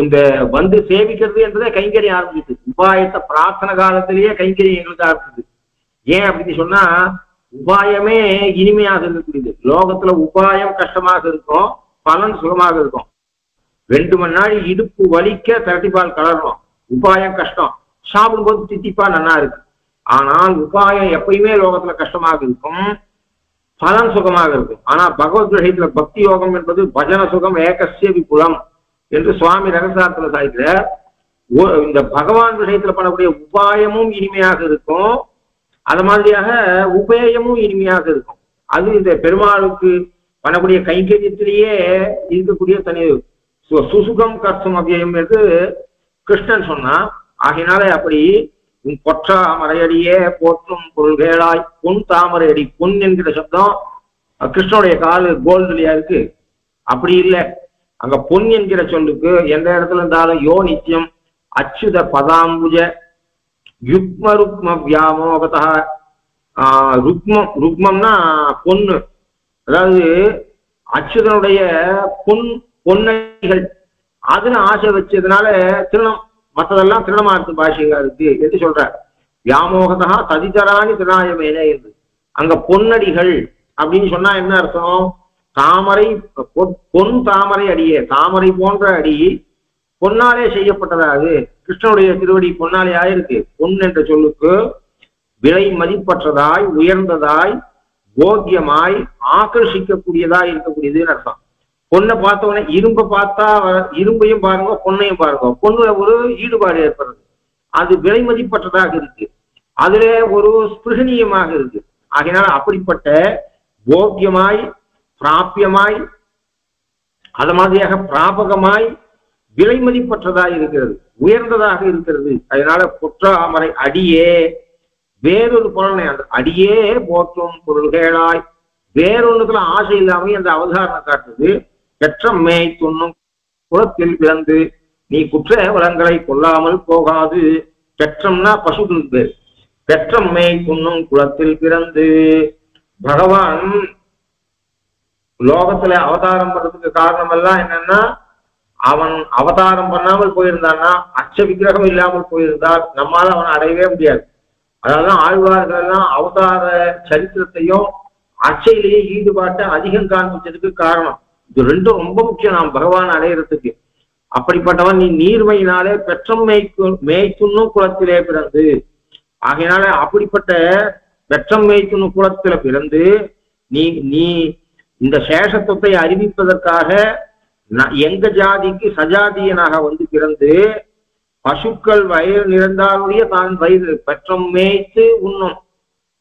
இந்த வந்து சேவிக்கிறது என்றதே கைங்கரியம் ஆரம்பிச்சு. உபாயத்தை பிரார்த்தனை காலத்திலேயே கைங்கரியம் எங்களுக்கு ஆரம்பிச்சது. ஏன் அப்படின்னு சொன்னா உபாயமே இனிமையாக இருக்கக்கூடியது. லோகத்துல உபாயம் கஷ்டமாக இருக்கும், பலன் சுகமாக இருக்கும். 2 மணி நாள் இடுப்பு வலிக்க திரட்டிப்பால் கலரணும், உபாயம் கஷ்டம், சாப்பிடும்போது தித்திப்பா நல்லா இருக்கு. ஆனால் உபாயம் எப்பயுமே லோகத்துல கஷ்டமாக இருக்கும், பலன் சுகமாக இருக்கும். ஆனா பகவத் விஷயத்துல பக்தி யோகம் என்பது பஜன சுகம் ஏகசிய விபுலம் என்று சுவாமி ரகசாரத்துல சாய்க்கிற. இந்த பகவான் விஷயத்துல பண்ணக்கூடிய உபாயமும் இனிமையாக இருக்கும், அது மாதிரியாக உபேயமும் இனிமையாக இருக்கும். அது இந்த பெருமாளுக்கு பண்ணக்கூடிய கைங்கரியத்திலேயே இருக்கக்கூடிய தனி சுசுகம் கர்த்தம் அவ்வியம் என்று கிருஷ்ணன் சொன்னா. ஆகினாலே அப்படி உன் பொற்றா மறையடியே போற்றும் பொருள்களாய் பொன் தாமரை அடி. பொன் என்கிற சப்தம் கிருஷ்ணனுடைய காலு கோல்டுலையா இருக்கு, அப்படி இல்லை. அங்க பொன் என்கிற சொல்லுக்கு எந்த இடத்துல இருந்தாலும் யோ நித்தியம் அச்சுத பதாம்புஜ யுக்ம ருக்ம வியாமோகதா. ருக்மம்னா பொண்ணு, அதாவது அச்சுதனுடைய பொன்னைகள் அதுல ஆசை வச்சதுனால திருணம், மற்றதெல்லாம் திருணமார்த்த பாஷையா இருக்கு என்று சொல்ற. வியாமோகதா ததிதராணி திருநாயமேனே என்று. அங்க பொன்னடிகள் அப்படின்னு சொன்னா என்ன அர்த்தம்? தாமரை, பொன் தாமரை அடியே, தாமரை போன்ற அடி பொன்னாலே செய்யப்பட்டதாது. கிருஷ்ணனுடைய திருவடி பொன்னாலே ஆயிருக்கு. பொன் என்ற சொல்லுக்கு விலை மதிப்பற்றதாய், உயர்ந்ததாய், போக்கியமாய், ஆக்கர்ஷிக்கக்கூடியதாய் இருக்கக்கூடியதுன்னு அர்த்தம். பொண்ணை பார்த்தவொடனே இரும்பை பார்த்தா இரும்பையும் பாருங்க, பொண்ணையும் பாருங்க, பொண்ணுல ஒரு ஈடுபாடு ஏற்படுறது, அது விலை மதிப்பற்றதாக இருக்கு, அதுல ஒரு ஸ்பிருகணீயமாக இருக்கு. ஆகினால அப்படிப்பட்ட போக்கியமாய், பிராபியமாய், அது மாதிரியாக பிராபகமாய், விலை மதிப்பற்றதாக இருக்கிறது, உயர்ந்ததாக இருக்கிறது. அதனால பொற்றாமரை அடியே வேறொரு பொருளை, அந்த அடியே போற்றும் பொருள்களாய் வேறொன்னுக்குள்ள ஆசை இல்லாம அந்த அவதாரணம் காட்டுது. பெற்ற மேய் துண்ணும் குளத்தில் பிறந்து நீ குற்ற வளங்களை கொள்ளாமல் போகாது. பெற்றம்னா பசுக்களுக்கு பேர். பெற்ற மேய் துண்ணும் குளத்தில் பிறந்து பகவான் லோகத்துல அவதாரம் பண்றதுக்கு காரணம் எல்லாம் என்னன்னா, அவன் அவதாரம் பண்ணாமல் போயிருந்தான்னா, அச்ச விக்கிரகம் இல்லாமல் போயிருந்தால் நம்மால அவனை அடையவே முடியாது. அதனாலதான் ஆழ்வார்கள் எல்லாம் அவதார சரித்திரத்தையும் அச்சையிலேயே ஈடுபாட்டை அதிகம் காண்பிச்சதுக்கு காரணம் இது ரெண்டும் ரொம்ப முக்கியம் நாம் பகவான் அடையிறதுக்கு. அப்படிப்பட்டவன் நீ நீர்மையினாலே பெற்றம் மேய்த்துண்ணும் குளத்திலே பிறந்து. ஆகையினால அப்படிப்பட்ட பெற்றம் மேய்த்துண்ணும் குளத்தில பிறந்து நீ இந்த சேஷத்துவத்தை அறிவிப்பதற்காக எங்க ஜாதிக்கு சஜாதியனாக வந்து பிறந்து பசுக்கள் வயிறு நிறைந்தாலுடைய தான் வயிறு பெற்றம் மேய்த்து உண்ணும்.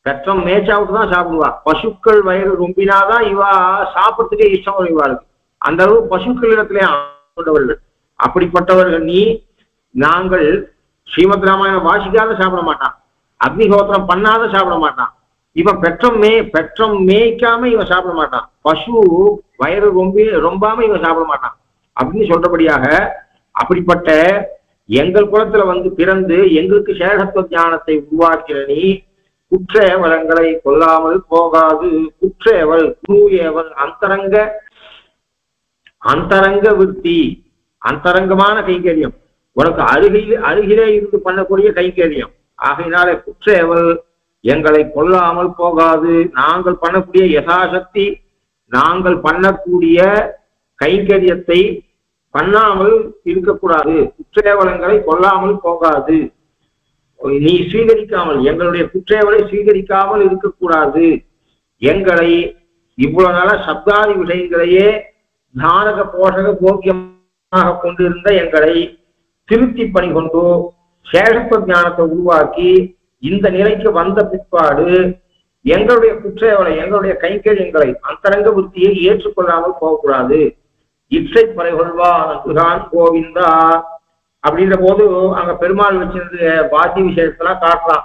பெற்றம் மேய்ச்சாவிட்டு தான் சாப்பிடுவா. பசுக்கள் வயிறு ரொம்பினாதான் இவா சாப்பிட்றதுக்கே இஷ்டம் இவாளுக்கு. அந்த அளவு பசுக்கள் இடத்திலே ஆண்டவர்கள். அப்படிப்பட்டவர்கள் நீ. நாங்கள் ஸ்ரீமத் ராமாயணம் வாசிக்காத சாப்பிட மாட்டான், அக்னிஹோத்திரம் பண்ணாத சாப்பிட மாட்டான். இவன் பெற்றம் மேய்க்காம இவன் சாப்பிட மாட்டான், பசு வயிறு ரொம்பாம இவன் சாப்பிட மாட்டான் அப்படின்னு சொல்றபடியாக அப்படிப்பட்ட எங்கள் குலத்துல வந்து பிறந்து எங்களுக்கு சேஷத்துவ ஞானத்தை உருவாக்கிற நீ குற்றேவலங்களை கொல்லாமல் போகாது. குற்றேவல் குருஏவல் அந்தரங்க விற்பி, அந்தரங்கமான கைங்கரியம், உனக்கு அருகிலே இருந்து பண்ணக்கூடிய கைங்கரியம். ஆகையினாலே குற்றேவல் எங்களை கொல்லாமல் போகாது. நாங்கள் பண்ணக்கூடிய யதாசக்தி, நாங்கள் பண்ணக்கூடிய கைங்கரியத்தை பண்ணாமல் இருக்கக்கூடாது. குற்றேவலங்களை கொல்லாமல் போகாது. நீ ஸ்வீகரிக்காமல், எங்களுடைய குற்றேவலை ஸ்வீகரிக்காமல் இருக்கக்கூடாது. எங்களை இவ்வளவு நாள சப்தாதி விஷயங்களையே தானக போஷக போக்கியமாக கொண்டிருந்த எங்களை திருத்தி பணி கொண்டு சேஷத்துவ ஞானத்தை உருவாக்கி இந்த நிலைக்கு வந்த பிற்பாடு எங்களுடைய குற்றேவலை எங்களுடைய கைங்கரியங்களை அந்தரங்க புத்தியை ஏற்றுக்கொள்ளாமல் போகக்கூடாது. இற்றை பறைகொள்வான் கோவிந்தா அப்படின்ற போது அங்க பெருமாள் வச்சிருந்த பாத்திய விஷயத்தெல்லாம் காட்டலாம்.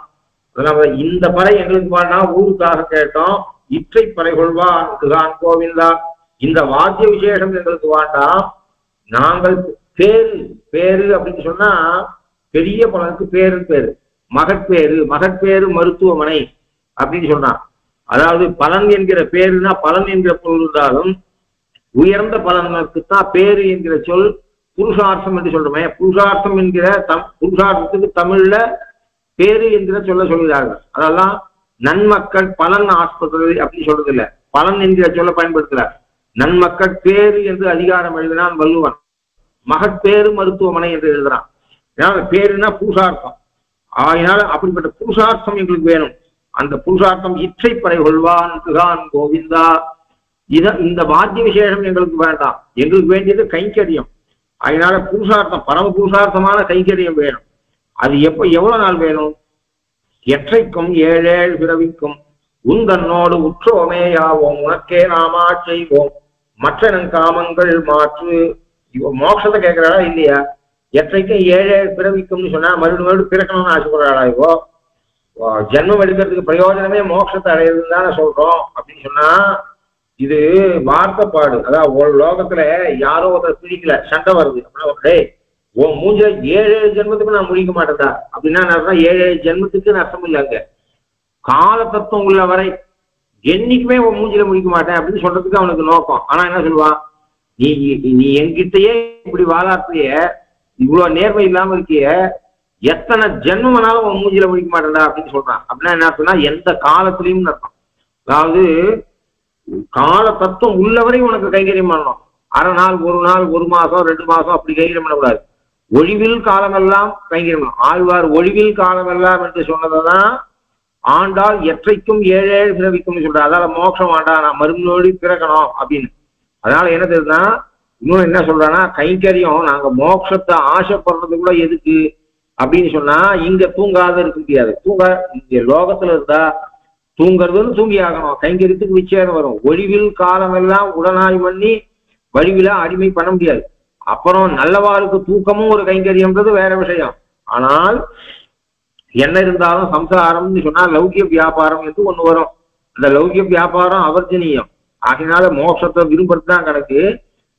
நம்ம இந்த பறை எங்களுக்கு பாடினா ஊருக்காக கேட்டோம், இற்றை பறைகொள்வான் கோவிந்தா, இந்த வாத்திய விசேஷம் எங்களுக்கு வேண்டாம், நாங்கள் பேரு பேரு அப்படின்னு சொன்னா பெரிய பலனுக்கு பேரு மகட்பேரு மருத்துவமனை அப்படின்னு சொன்னான். அதாவது பலன் என்கிற பேருனா பலன் என்கிற பொருள் இருந்தாலும் உயர்ந்த பலனுக்குத்தான் பேரு என்கிற சொல் புருஷார்த்தம் என்று சொல்றோமே. புருஷார்த்தம் என்கிற புருஷார்த்தத்துக்கு தமிழ்ல பேரு என்கிற சொல்ல சொல்கிறார்கள். அதெல்லாம் நன்மக்கள் பலன் ஆஸ்பத்திரி அப்படின்னு சொல்றது இல்லை, பலன் என்கிற சொல்ல பயன்படுத்தல. நன்மக்கள் பேரு என்று அதிகாரம் எழுதினான் வள்ளுவன், மகட்பேரு மருத்துவமனை என்று எழுதுறான். ஏன்னா பேருனா புருஷார்த்தம். ஆகினால அப்படிப்பட்ட புருஷார்த்தம் எங்களுக்கு வேணும். அந்த புருஷார்த்தம் இற்றை பறைகொள்வான் கோவிந்தா. இந்த வாத்திய விசேஷம் எங்களுக்கு வேண்டாம், எங்களுக்கு வேண்டியது கைங்கரியம். அதனால புருஷார்த்தம் பரம புருஷார்த்தமான கைங்கரியம் வேணும். அது எவ்வளவு நாள் வேணும்? எற்றைக்கும் ஏழேழு பிறவிக்கும் உந்தன்னோடு உற்றோமே யாவோம் உனக்கே நாமா செய்வோம் மற்ற காமங்கள் மாற்று. மோட்சத்தை கேட்கிறாளா இல்லையா? எற்றைக்கும் ஏழேழு பிறவிக்கும்னு சொன்னா மறுபடியும் பிறக்கணும்னு ஆசைப்படுறாளா? இப்போ ஜென்மம் எடுக்கிறதுக்கு பிரயோஜனமே மோட்சத்தை அடையிறதுன்னு தானே சொல்றோம். அப்படின்னு சொன்னா இது வார்த்தைப்பாடு. அதாவது ஒரு லோகத்துல யாரோ ஒருத்தர் பிடிக்கல, சண்டை வருது அப்படின்னா உன் மூஞ்ச 7 ஜென்மத்துக்கு நான் முடிக்க மாட்டேன்டா அப்படின்னா அர்த்தம் 7 ஜென்மத்துக்கு அர்த்தம் இல்லைங்க. கால தத்துவம் உள்ள வரை என்னைக்குமே உன் மூஞ்சில முடிக்க மாட்டேன் அப்படின்னு சொல்றதுக்கு அவனுக்கு நோக்கம். ஆனா என்ன சொல்லுவான், நீ என்கிட்டயே இப்படி வாழாத்திய இவ்வளவு நேர்மை இல்லாம இருக்கிய, எத்தனை ஜென்மம்னாலும் உன் மூஞ்சில முடிக்க மாட்டேன்டா அப்படின்னு சொல்றான். அப்படின்னா என்ன அர்த்தம்னா எந்த காலத்திலையும் அர்த்தம். அதாவது கால தத்துவம் உள்ளவரை உனக்கு கைங்கரியம் பண்ணணும். அரை நாள், ஒரு நாள், ஒரு மாசம், 2 மாசம் அப்படி கைங்கரியம் பண்ணக்கூடாது. ஒழிவில் காலமெல்லாம் கைங்கரியம் பண்ணணும். ஆழ்வார் ஒழிவில் காலமெல்லாம் என்று சொன்னதான் ஆண்டால் எற்றைக்கும் 7 பிறவிக்கும்னு சொல்ற. அதால மோட்சம் வேண்டாம், நான் மறுபடியும் பிறக்கணும் அப்படின்னு. அதனால என்ன தெரியுதுன்னா இன்னொன்னு என்ன சொல்றான்னா, கைங்கரியம் நாங்க மோட்சத்தை ஆசைப்படுறது கூட எதுக்கு அப்படின்னு சொன்னா இங்க தூங்காத இருக்க முடியாது. இங்க லோகத்துல இருந்தா தூங்குறதுன்னு தூங்கி ஆகணும். கைங்கரியத்துக்கு விச்சேதம் வரும். ஒழிவில் காலமெல்லாம் உடனாய் பண்ணி வழிவில அடிமை பண்ண முடியாது. அப்புறம் நல்லவாருக்கு தூக்கமும் ஒரு கைங்கரியம்ன்றது வேற விஷயம். ஆனால் என்ன இருந்தாலும் சம்சாரம்னு சொன்னா லௌகிய வியாபாரம் என்று ஒண்ணு வரும். அந்த லௌகிய வியாபாரம் அவர்ஜனீயம். ஆகினால மோட்சத்தை விரும்புறதுதான் கணக்கு.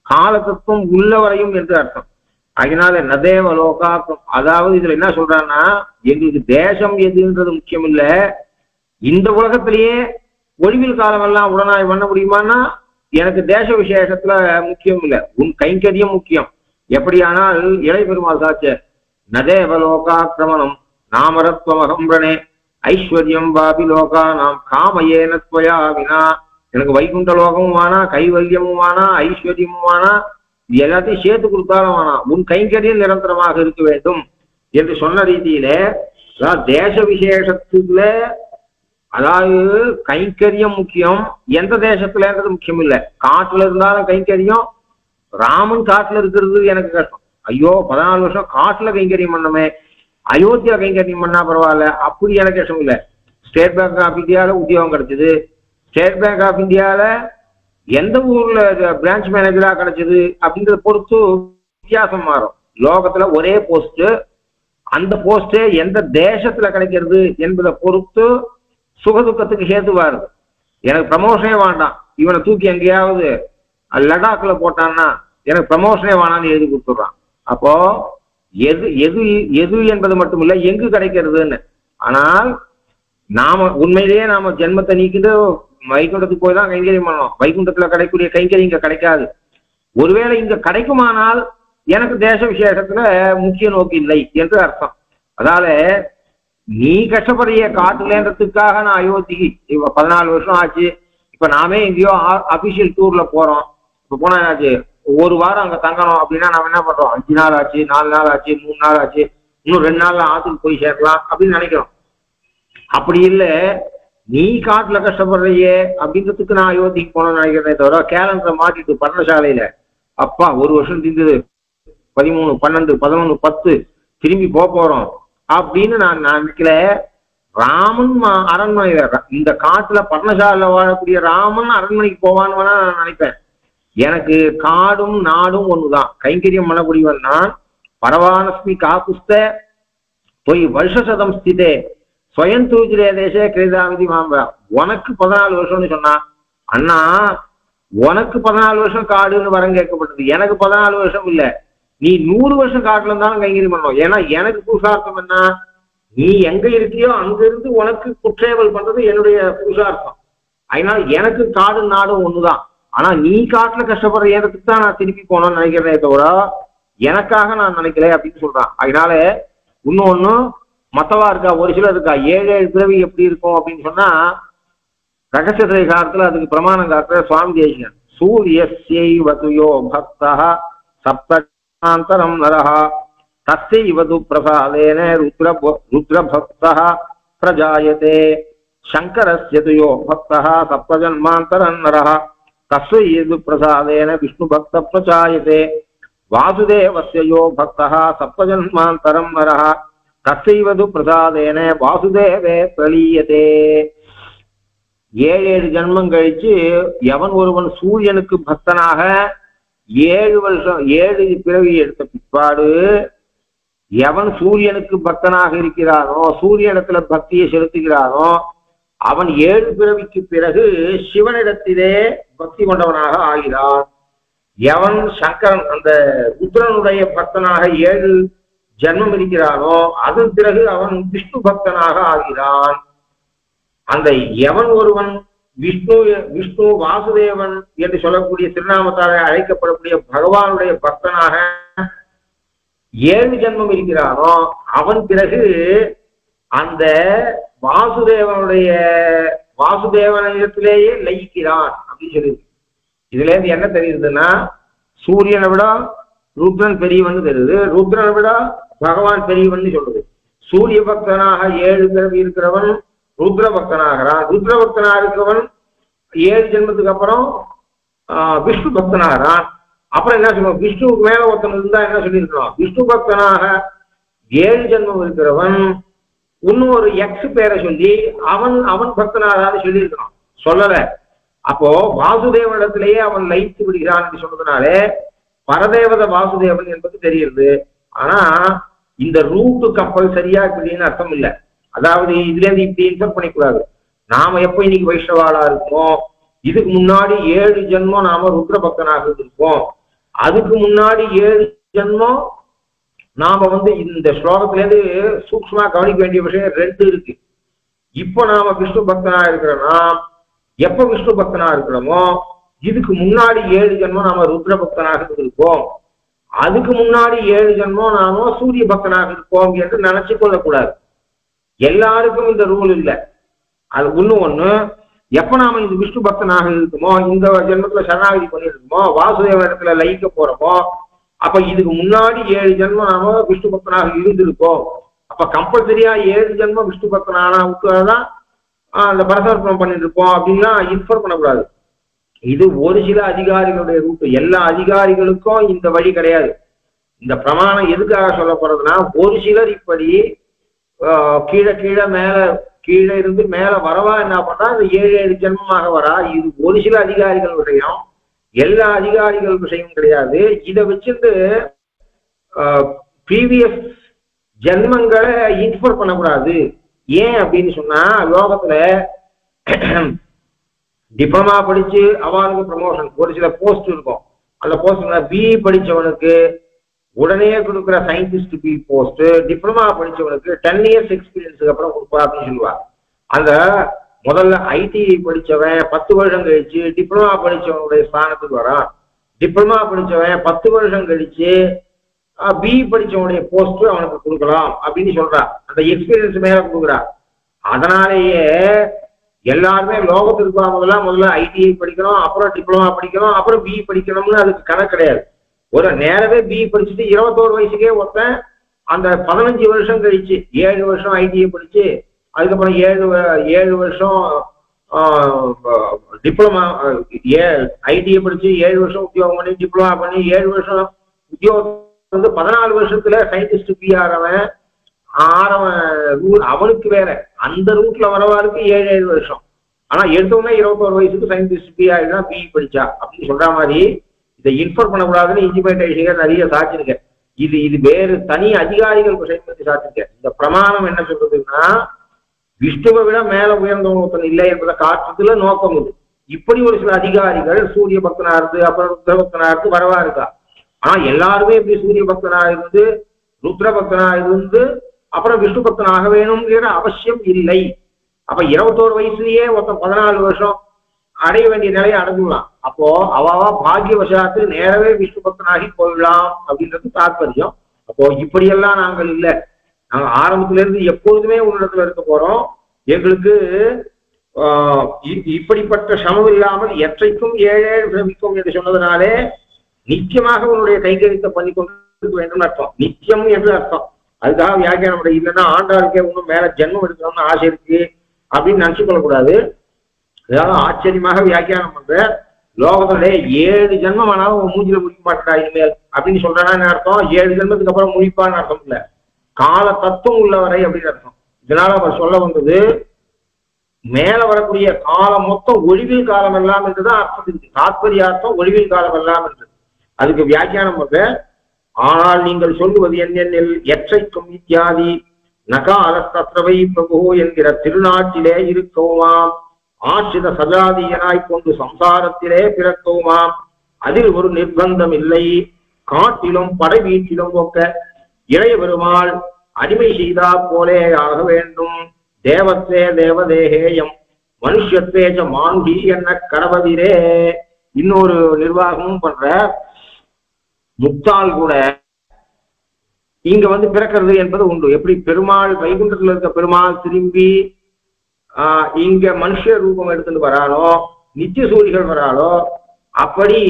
காலத்தத்துவம் உள்ளவரையும் என்று அர்த்தம். அதனால நதேவ லோகாக்கும், அதாவது இதுல என்ன சொல்றான்னா எங்களுக்கு தேசம் எதுன்றது முக்கியம் இல்ல, இந்த உலகத்திலேயே ஒழிவில் காலம் எல்லாம் உடனாய் பண்ண முடியுமான்னா எனக்கு தேச விசேஷத்துல முக்கியம் இல்லை, உன் கைங்கரியம் முக்கியம். எப்படியானால் இறை பெருமாள் சாட்ச நதேவ லோகாக்கிரமணம் நாமரத்வமகம்பிரணே ஐஸ்வர்யம் வாபி லோகா நாம் காமயேனத்வயா வினா. எனக்கு வைகுண்ட லோகமும் வேணா, கைவல்யமும் வேணா, ஐஸ்வர்யமும் வேணா, எல்லாத்தையும் சேர்த்து கொடுத்தாலும் வேணாம், உன் கைங்கரியம் நிரந்தரமாக இருக்க வேண்டும் என்று சொன்ன ரீதியில தேச விசேஷத்துல அதாவது கைங்கரியம் முக்கியம். எந்த தேசத்துலன்றது முக்கியம் இல்லை. காட்டுல இருந்தாலும் கைங்கரியம். ராமன் காட்டுல இருக்கிறது எனக்கு கஷ்டம். ஐயோ 14 வருஷம் காட்டுல கைங்கரியம் பண்ணமே, அயோத்தியா கைங்கரியம் பண்ணா பரவாயில்ல, அப்படி எனக்கு கஷ்டம் இல்லை. ஸ்டேட் பேங்க் ஆஃப் இந்தியாவில உத்தியோகம் கிடைச்சது, ஸ்டேட் பேங்க் ஆஃப் இந்தியாவில எந்த ஊர்ல பிரான்ச் மேனேஜரா கிடைச்சது அப்படின்றத பொறுத்து வித்தியாசம் மாறும். லோகத்துல ஒரே போஸ்ட், அந்த போஸ்ட் எந்த தேசத்துல கிடைக்கிறது என்பதை பொறுத்து சுகதுக்கத்துக்கு ஹேதுவா இருக்கு. எனக்கு ப்ரமோஷனே வேண்டாம், இவனை தூக்கி எங்கேயாவது லடாக்ல போட்டான்னா எனக்கு ப்ரமோஷனே வேணான்னு எழுதி கொடுத்துடுறான். அப்போ எது எது எது என்பது மட்டும் இல்லை, எங்கு கிடைக்கிறதுன்னு. ஆனால் நாம உண்மையிலேயே நாம ஜென்மத்தை நீக்கிட்டு வைகுண்டத்துக்கு போய் தான் கைங்கரியம் பண்ணணும். வைகுண்டத்துல கிடைக்கக்கூடிய கைங்கரியம் இங்க கிடைக்காது. ஒருவேளை இங்க கிடைக்குமானால் எனக்கு தேச விசேஷத்துல முக்கிய நோக்கு இல்லை என்று அர்த்தம். அதால நீ கஷ்டப்படுறிய காட்டுலன்றதுக்காக நான் அயோத்திக்கு இப்ப 14 வருஷம் ஆச்சு. இப்ப நாமே எங்கேயோ அபிஷியல் டூர்ல போறோம். இப்ப போனா என்னாச்சு, ஒரு வாரம் அங்க தங்கணும் அப்படின்னா நாம என்ன பண்றோம், 5 நாள் ஆச்சு, 4 நாள் ஆச்சு, 3 நாள் ஆச்சு, இன்னும் 2 நாள்ல ஆத்துக்கு போய் சேர்க்கலாம் அப்படின்னு நினைக்கிறோம். அப்படி இல்லை, நீ காட்டுல கஷ்டப்படுறியே அப்படின்றதுக்கு நான் அயோத்திக்கு போனோம்னு நினைக்கிறேனே தவிர கேலண்டரை மாட்டிட்டு பர்ணசாலையில அப்பா 1 வருஷம் தீர்ந்தது, 13, 12, 11, 10 திரும்பி போறோம் அப்படின்னு நான் நினைக்கல. ராமன் அரண்மனை, இந்த காட்டுல பர்ணசாலையில வாழக்கூடிய ராமன் அரண்மனைக்கு போவான்னு வேணா நான் நினைப்பேன். எனக்கு காடும் நாடும் ஒண்ணுதான். கைங்கரியம் பண்ணக்கூடியவன் நான். பரவானஸ்மி காக்குஸ்த பொய் வருஷசதம் ஸ்திதே ஸ்வயந்தூஜிரே தேசே கிரீதாமிதி மாம்பா. உனக்கு 14 வருஷம்னு சொன்னா, அண்ணா உனக்கு 14 வருஷம் காடுன்னு வரம் கேட்கப்பட்டது, எனக்கு 14 வருஷம் இல்ல, நீ 100 வருஷம் காட்டுல இருந்தாலும் கைங்கரியம் பண்ணணும். ஏன்னா எனக்கு புருஷார்த்தம் என்ன, நீ எங்க இருக்கியோ அங்க இருந்து உனக்கு குற்றேவல் பண்றது என்னுடைய புருஷார்த்தம். அதனால எனக்கு காடு நாடும் ஒண்ணுதான். ஆனா நீ காட்டுல கஷ்டப்படுற ஏறதுக்கு தான் நான் திருப்பி போனோம்னு நினைக்கிறேனே தவிர எனக்காக நான் நினைக்கல அப்படின்னு சொல்றான். அதனால இன்னொன்னு மத்தவா இருக்கா, ஒரு சிலர் இருக்கா, 7 பிறவி எப்படி இருக்கும் அப்படின்னு சொன்னா ரகசிய திரைகாரத்துல அதுக்கு பிரமாணம் காட்டுற சுவாமி தேசிகன். சூரியஸ்யைவதுயோ பக்தா சப்தம் நரஹா தஸ்யைவது பிரசாதேன ருத்ரபக்தா பிரஜாயதே சங்கரஸ்யதுயோ பக்தா சப்தஜன்மாந்தரம் நரஹா தஸ்யைவது பிரசாதேன விஷ்ணுபக்த பிரஜாயதே வாசுதேவஸ்ய யோ பக்தா சப்தஜன்மாந்தரம் நரஹா தஸ்யைவது பிரசாதேன வாசுதேவே பிரலீயதே. 7 ஜன்மம் கழிச்சு எவன் ஒருவன் சூரியனுக்கு பக்தனாக 7 வருஷம் 7 பிறவி எடுத்த பிற்பாடு எவன் சூரியனுக்கு பக்தனாக இருக்கிறானோ, சூரியனிடத்துல பக்தியை செலுத்துகிறானோ, அவன் 7 பிறவிக்கு பிறகு சிவனிடத்திலே பக்தி கொண்டவனாக ஆகிறான். எவன் சங்கரன் அந்த ருத்ரனுடைய பக்தனாக 7 ஜன்மம் இருக்கிறானோ அதன் பிறகு அவன் விஷ்ணு பக்தனாக ஆகிறான். அந்த எவன் ஒருவன் விஷ்ணு வாசுதேவன் என்று சொல்லக்கூடிய திருநாமத்தால் அழைக்கப்படக்கூடிய பகவானுடைய பக்தனாக 7 ஜன்மம் இருக்கிறானோ அவன் பிறகு அந்த வாசுதேவனிடத்திலேயே லயிக்கிறான் அப்படின்னு சொல்லி. இதுல இருந்து என்ன தெரியுதுன்னா, சூரியனை விட ருத்ரன் பெரியவன் தெரியுது, ருத்ரனை விட பகவான் பெரியவன் சொல்றது. சூரிய பக்தனாக 7 பிறவி இருக்கிறவன் ருத்ர பக்தனாகிறான், ருத்ர பக்தனாக இருக்கிறவன் 7 ஜென்மத்துக்கு அப்புறம் விஷ்ணு பக்தனாகிறான். அப்புறம் என்ன சொல்லுவோம், விஷ்ணுவுக்கு மேல ஒருத்தன் இருந்தா என்ன சொல்லியிருக்கிறோம், விஷ்ணு பக்தனாக 7 ஜென்மம் இருக்கிறவன் இன்னும் ஒரு எக்ஸ் பேரை சொல்லி அவன் பக்தனாக சொல்லியிருக்கிறான், சொல்லல. அப்போ வாசுதேவனிடத்திலேயே அவன் லயித்து விடுகிறான் என்று சொன்னதுனாலே பரதேவத வாசுதேவன் என்பது தெரியுது. ஆனா இந்த ரூட்டு கப்பல் சரியா இருக்குன்னு அர்த்தம் இல்லை. அதாவது இதுல இருந்து இப்படி இன்ஃபர் பண்ணிக்கூடாது. நாம எப்ப இன்னைக்கு வைஷ்ணவாளா இருக்கோம், இதுக்கு முன்னாடி 7 ஜென்மம் நாம ருத்ர பக்தனாக இருந்திருக்கோம், அதுக்கு முன்னாடி 7 ஜென்மம் நாம இந்த ஸ்லோகத்துல இருந்து சூக்ஷ்மா கவனிக்க வேண்டிய விஷயம் 2 இருக்கு. இப்ப நாம விஷ்ணு பக்தனா இருக்கிறோம்னா, எப்ப விஷ்ணு பக்தனா இருக்கிறோமோ இதுக்கு முன்னாடி 7 ஜென்மம் நாம ருத்ர பக்தனாக இருந்திருக்கோம், அதுக்கு முன்னாடி 7 ஜென்மம் நாம சூரிய பக்தனாக இருப்போம் என்று நினைச்சு கொள்ளக்கூடாது. எல்லாருக்கும் இந்த ரூல் இல்லை. அது ஒண்ணு எப்ப நாம இந்த விஷ்ணு பக்தனாக இருக்குமோ, இந்த ஜென்மத்துல சரணாகதி பண்ணிருக்கோமோ, வாசுதேவ இடத்துல லயிக்க போறோமோ, அப்ப இதுக்கு முன்னாடி 7 ஜென்மம் நாம விஷ்ணு பக்தனாக இருந்திருக்கோம். அப்ப கம்பல்சரியா 7 ஜென்மம் விஷ்ணு பக்தனானா விட்டுதான் அந்த பரசமர்ப்பணம் பண்ணிட்டு இருப்போம் அப்படின்லாம் இன்ஃபர் பண்ணக்கூடாது. இது ஒரு சில அதிகாரிகளுடைய ரூட்டு, எல்லா அதிகாரிகளுக்கும் இந்த வழி கிடையாது. இந்த பிரமாணம் எதுக்காக சொல்லப்படுறதுன்னா, ஒரு சிலர் இப்படி கீழே இருந்து மேல வரவா என்ன பண்ணா இந்த 7 ஜென்மமாக வரா. இது ஒரு சில அதிகாரிகள் விஷயம், எல்லா அதிகாரிகள் விஷயம் கிடையாது. இதை வச்சுட்டு ப்ரீவியஸ் ஜென்மங்களை இன்ஃபர் பண்ணக்கூடாது. ஏன் அப்படின்னு சொன்னா, யோகத்துல டிப்ளமா படிச்சு அவனுக்கு ப்ரமோஷன் ஒரு சில போஸ்ட் இருக்கும். அந்த போஸ்ட் பி படிச்சவனுக்கு உடனே கொடுக்குற சயின்டிஸ்ட் பி போஸ்ட், டிப்ளமா படிச்சவனுக்கு 10 இயர்ஸ் எக்ஸ்பீரியன்ஸுக்கு அப்புறம் கொடுப்பா அப்படின்னு சொல்லுவா. அந்த முதல்ல ஐடிஐ படிச்சவன் 10 வருஷம் கழிச்சு டிப்ளமா படிச்சவனுடைய ஸ்தானத்துக்கு வரான். டிப்ளமா படிச்சவன் 10 வருஷம் கழிச்சு பி படிச்சவனுடைய போஸ்ட் அவனுக்கு கொடுக்கலாம் அப்படின்னு சொல்றா. அந்த எக்ஸ்பீரியன்ஸ் மேல கொடுக்குறா. அதனாலேயே எல்லாருமே லோகத்திற்கு முதல்ல ஐடிஐ படிக்கணும், அப்புறம் டிப்ளமா படிக்கணும், அப்புறம் பி படிக்கணும்னு அதுக்கு கணக்கு கிடையாது. ஒரு நேரவே பி படிச்சுட்டு 21 வயசுக்கே ஒருத்தன் அந்த 15 வருஷம் கழிச்சு 7 வருஷம் ஐடிஐ படிச்சு, அதுக்கப்புறம் 7 வருஷம் டிப்ளமா ஐடிஐ படிச்சு 7 வருஷம் உத்தியோகம் பண்ணி டிப்ளமா பண்ணி 7 வருஷம் உத்தியோகம் 14 வருஷத்துல சயின்டிஸ்ட் பி ஆறவன் அவனுக்கு வேற அந்த ரூட்ல வரவாருக்கு 7 வருஷம். ஆனா எடுத்தோம்னா 21 வயசுக்கு சயின்டிஸ்ட் பிஇ படிச்சா அப்படின்னு சொல்ற மாதிரி இதை இன்ஃபர் பண்ணக்கூடாதுன்னு இன்ஜினியர் நிறைய சாட்சிருக்க. இது வேறு தனி அதிகாரிகள் பற்றி சாட்சிருக்க. இந்த பிரமாணம் என்ன சொல்றதுன்னா விஷ்ணுவை விட மேல உயர்ந்தவங்க ஒருத்தன் இல்லை என்பதை காட்டுறதுல நோக்கம் இது. இப்படி ஒரு சில அதிகாரிகள் சூரிய பக்தனா இருந்து அப்புறம் ருத்ர பக்தனா இருந்து வரவா இருக்கா. ஆனா எல்லாருமே இப்படி சூரிய பக்தனா இருந்து ருத்ர பக்தனா இருந்து அப்புறம் விஷ்ணு பக்தன் ஆக வேணும்ங்கிற அவசியம் இல்லை. அப்ப 21 வயசுலயே ஒருத்தன் 14 வருஷம் அடைய வேண்டிய நிலையை அடைஞ்சிடலாம். அப்போ அவாவா பாக்கியவசாத்து நேரவே விஷ்ணு பக்தனாகி போயிடலாம் அப்படின்றது தாற்பயம். அப்போ இப்படியெல்லாம் நாங்கள் இல்லை. நாங்க ஆரம்பத்துல இருந்து எப்பொழுதுமே உன்னிடத்துல இருக்க போறோம். எங்களுக்கு இப்படிப்பட்ட சமம் இல்லாமல் எற்றைக்கும் 7 பிரமிக்கும் என்று சொன்னதுனாலே நிச்சயமாக உன்னுடைய கைகரித்தை பண்ணி கொண்டு வேண்டும் அர்த்தம். நிச்சயம் என்று அர்த்தம். அதுக்காக வியாக்கியானம் இல்லைன்னா ஆண்டாளுக்கே இன்னும் மேல ஜென்மம் எடுக்கணும்னு ஆசை இருக்கு அப்படின்னு நினைச்சு கொள்ளக்கூடாது. அதாவது ஆச்சரியமாக வியாக்கியானம் பண்ற லோகத்திலே 7 ஜென்மம் ஆனாலும் உன் மூஞ்சில முடிக்க மாட்டா இனிமேல் அப்படின்னு சொல்றான்னு அர்த்தம். 7 ஜென்மத்துக்கு அப்புறம் முடிப்பான்னு அர்த்தம் இல்லை, கால தத்துவம் உள்ளவரை அப்படின்னு அர்த்தம். இதனால அவர் சொல்ல வந்தது மேல வரக்கூடிய காலம் மொத்தம் ஒழிவில் காலம் எல்லாம் என்றுதான் அர்த்தம் இருக்கு. தாத்பரியார்த்தம் ஒழிவில் காலம் எல்லாம் என்று. அதுக்கு வியாக்கியானம் பண்ற ஆனால் நீங்கள் சொல்லுவது என்னென்னில் எற்றைக்கும் இத்தியாதி நகாலத்தவை பிரபு என்கிற திருநாட்டிலே இருக்கவுமாம் ஆசிரித சஜாதியனாய் கொண்டு சம்சாரத்திலே பிறக்கவுமாம் அதில் ஒரு நிர்பந்தம் இல்லை. காட்டிலும் படை வீட்டிலும் ஒக்க இளைய பெருமாள் அடிமை செய்தா போலே ஆக வேண்டும். தேவத்தே தேவதேகேயம் மனுஷத்தேஜ மானுடி என்ன கடவதிரே. இன்னொரு நிர்வாகமும் பண்ற முக்தால் கூட இங்க பிறக்கிறது என்பது உண்டு. எப்படி பெருமாள் வைகுண்டத்துல இருக்க பெருமாள் திரும்பி இங்க மனுஷ ரூபம் எடுத்துட்டு வராளோ நித்திய சூரிகள் வராளோ அப்படி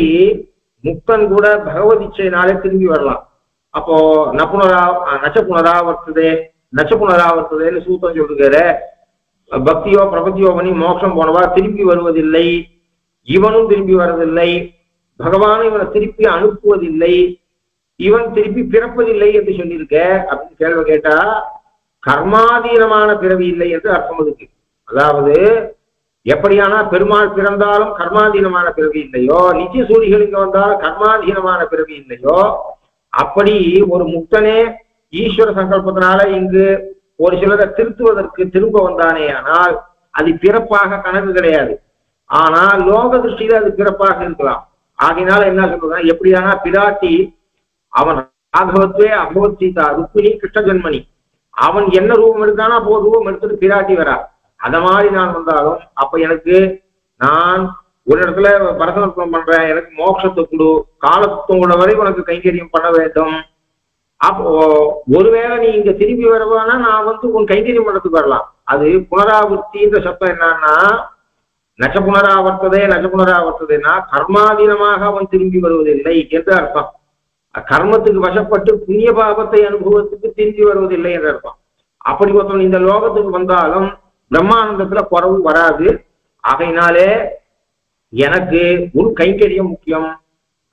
முக்தன் கூட பகவதிச்சையினாலே திரும்பி வரலாம். அப்போ நச்சப்புனராவர்த்ததேன்னு சூத்திரம் சொல்லுகிற பக்தியோ பிரபத்தியோ பண்ணி மோட்சம் போனவா திரும்பி வருவதில்லை. இவனும் திரும்பி வருவதில்லை. பகவான் இவனை திருப்பி அனுப்புவதில்லை. இவன் திருப்பி பிறப்பதில்லை என்று சொல்லியிருக்க அப்படின்னு கேள்வி கேட்டா கர்மாதீனமான பிறவி இல்லை என்று அர்த்தம் இருக்கு. அதாவது எப்படியானா பெருமாள் பிறந்தாலும் கர்மாதீனமான பிறவி இல்லையோ, நித்திய சூரிகள் இங்க வந்தாலும் கர்மாதீனமான பிறவி இல்லையோ, அப்படி ஒரு முக்தனே ஈஸ்வர சங்கல்பத்தினால இங்கு ஒரு சிலரை திருத்துவதற்கு திரும்ப வந்தானே ஆனால் அது பிறப்பாக கணக்கு கிடையாது. ஆனால் லோக திருஷ்டியில அது பிறப்பாக இருக்கலாம். ஆகினால என்ன சொல்றதுன்னா எப்படியானா பிராட்டி அவன் ராகவத்வே அபவத் சீதா ருக்மிணி கிருஷ்ண ஜன்மணி அவன் என்ன ரூபம் எடுத்தானா அப்போ ரூபம் எடுத்துட்டு பிராட்டி வரா. அத மாதிரி நான் வந்தாலும் அப்ப எனக்கு நான் ஒரு இடத்துல பரதநாட்டியம் பண்றேன், எனக்கு மோட்சத்தை கொடு, காலத்துவம் உள்ள வரை உனக்கு கைங்கரியம் பண்ண வேண்டும். அப்போ ஒருவேளை நீ இங்க திரும்பி வருவானா நான் உன் கைங்கரியம் பண்ணத்துக்கு வரலாம். அது புனராவர்த்தின்ற சத்தம் என்னன்னா நச்ச புனராவர்த்ததேனா கர்மாதீனமாக அவன் திரும்பி வருவதில்லை என்று அர்த்தம். கர்மத்துக்கு வசப்பட்டு புண்ணிய பாபத்தை அனுபவத்துக்கு திரும்பி வருவதில்லை என்று அர்த்தம். அப்படி ஒருத்தன் இந்த லோகத்துக்கு வந்தாலும் பிரம்மானந்தத்துல குறவு வராது. ஆகையினாலே எனக்கு உன் கைங்கரியம் முக்கியம்.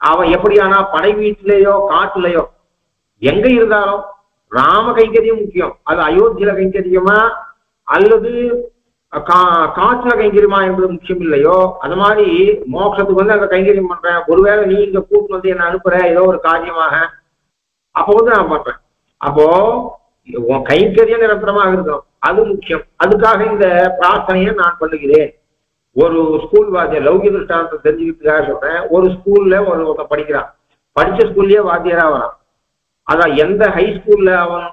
அவன் எப்படியானா படை வீட்டிலேயோ காட்டுலையோ எங்க இருந்தாலும் ராம கைங்கரியம் முக்கியம். அது அயோத்தியில கைங்கரியமா அல்லது காட்டுல கைங்கரியமா என்பது முக்கியம் இல்லையோ, அது மாதிரி மோட்சத்துக்கு அங்க கைங்கரியம் பண்றேன். ஒருவேளை நீ இங்க கூட்டு என்ன அனுப்புற ஏதோ ஒரு காரியமாக அப்போ நான் பண்றேன். அப்போ கைங்கரியம் நிரந்தரமாக இருக்கணும், அது முக்கியம். அதுக்காக இந்த பிரார்த்தனையை நான் பண்ணுகிறேன். ஒரு ஸ்கூல் வாத்தியார் லௌகிக திருஷ்டாந்தத்தை தெரிஞ்சுக்கிறதுக்காக சொல்றேன். ஒரு ஸ்கூல்ல ஒருத்தன் படிக்கிறான், படிச்ச ஸ்கூல்லயே வாத்தியாரா வரான். அதான் எந்த ஹை ஸ்கூல்ல அவன்